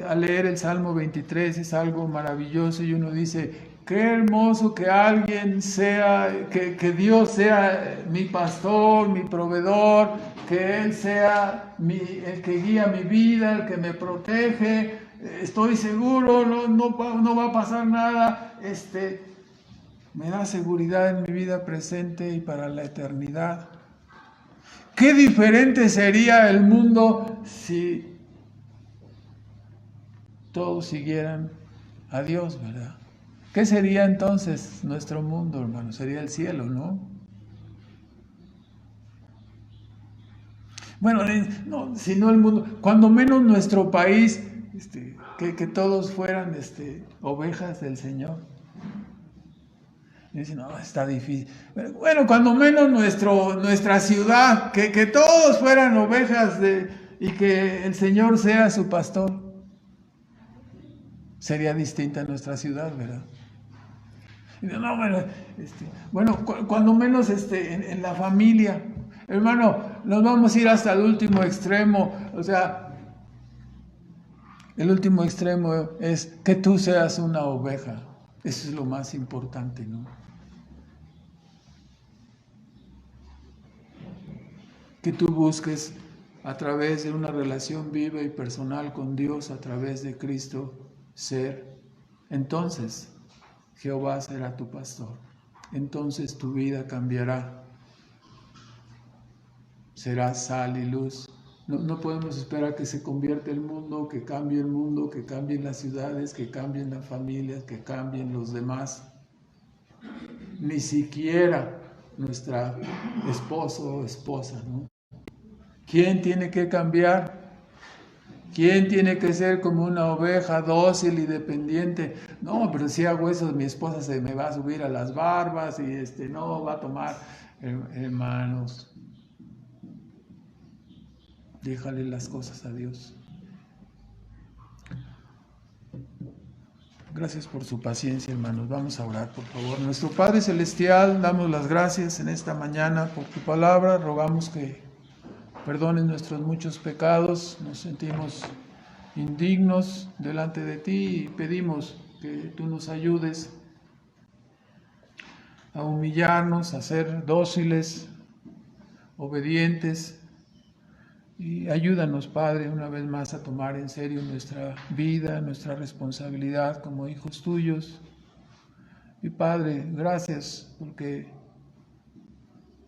al leer el Salmo 23 es algo maravilloso y uno dice, qué hermoso que alguien sea, que Dios sea mi pastor, mi proveedor, que Él sea el que guía mi vida, el que me protege, estoy seguro, no va a pasar nada, me da seguridad en mi vida presente y para la eternidad. Qué diferente sería el mundo si todos siguieran a Dios, ¿verdad? ¿Qué sería entonces nuestro mundo, hermano? Sería el cielo, ¿no? Bueno, no, si no el mundo, cuando menos nuestro país, que todos fueran ovejas del Señor. Y dicen, no, está difícil. Bueno, cuando menos nuestra ciudad, que todos fueran ovejas y que el Señor sea su pastor. Sería distinta nuestra ciudad, ¿verdad? No, bueno, cuando menos en la familia. Hermano, nos vamos a ir hasta el último extremo. O sea, el último extremo es que tú seas una oveja. Eso es lo más importante, ¿no? Que tú busques a través de una relación viva y personal con Dios, a través de Cristo, ser. Entonces, Jehová será tu pastor. Entonces tu vida cambiará. será sal y luz. No podemos esperar que se convierta el mundo, que cambien las ciudades, que cambien las familias, que cambien los demás. Ni siquiera nuestra esposo o esposa, ¿no? ¿Quién tiene que cambiar? ¿Quién tiene que ser como una oveja dócil y dependiente? No, pero si hago eso, mi esposa se me va a subir a las barbas y no va a tomar. Hermanos, déjale las cosas a Dios. Gracias por su paciencia, hermanos. Vamos a orar, por favor. Nuestro Padre Celestial, damos las gracias en esta mañana por tu palabra. Rogamos que perdones nuestros muchos pecados. Nos sentimos indignos delante de ti y pedimos que tú nos ayudes a humillarnos, a ser dóciles, obedientes. Y ayúdanos, Padre, una vez más a tomar en serio nuestra vida, nuestra responsabilidad como hijos tuyos. Y Padre, gracias porque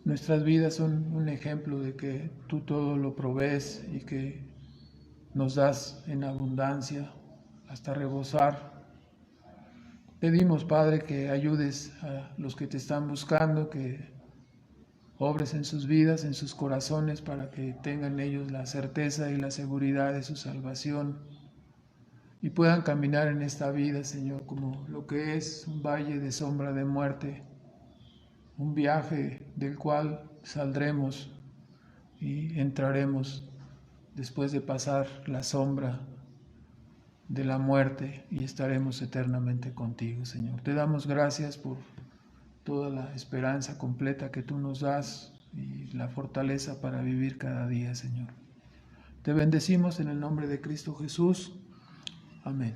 nuestras vidas son un ejemplo de que tú todo lo provees y que nos das en abundancia hasta rebosar. Pedimos, Padre, que ayudes a los que te están buscando, que obres en sus vidas, en sus corazones, para que tengan ellos la certeza y la seguridad de su salvación y puedan caminar en esta vida, Señor, como lo que es un valle de sombra de muerte, un viaje del cual saldremos y entraremos después de pasar la sombra de la muerte y estaremos eternamente contigo, Señor. Te damos gracias por toda la esperanza completa que tú nos das y la fortaleza para vivir cada día, Señor. Te bendecimos en el nombre de Cristo Jesús. Amén.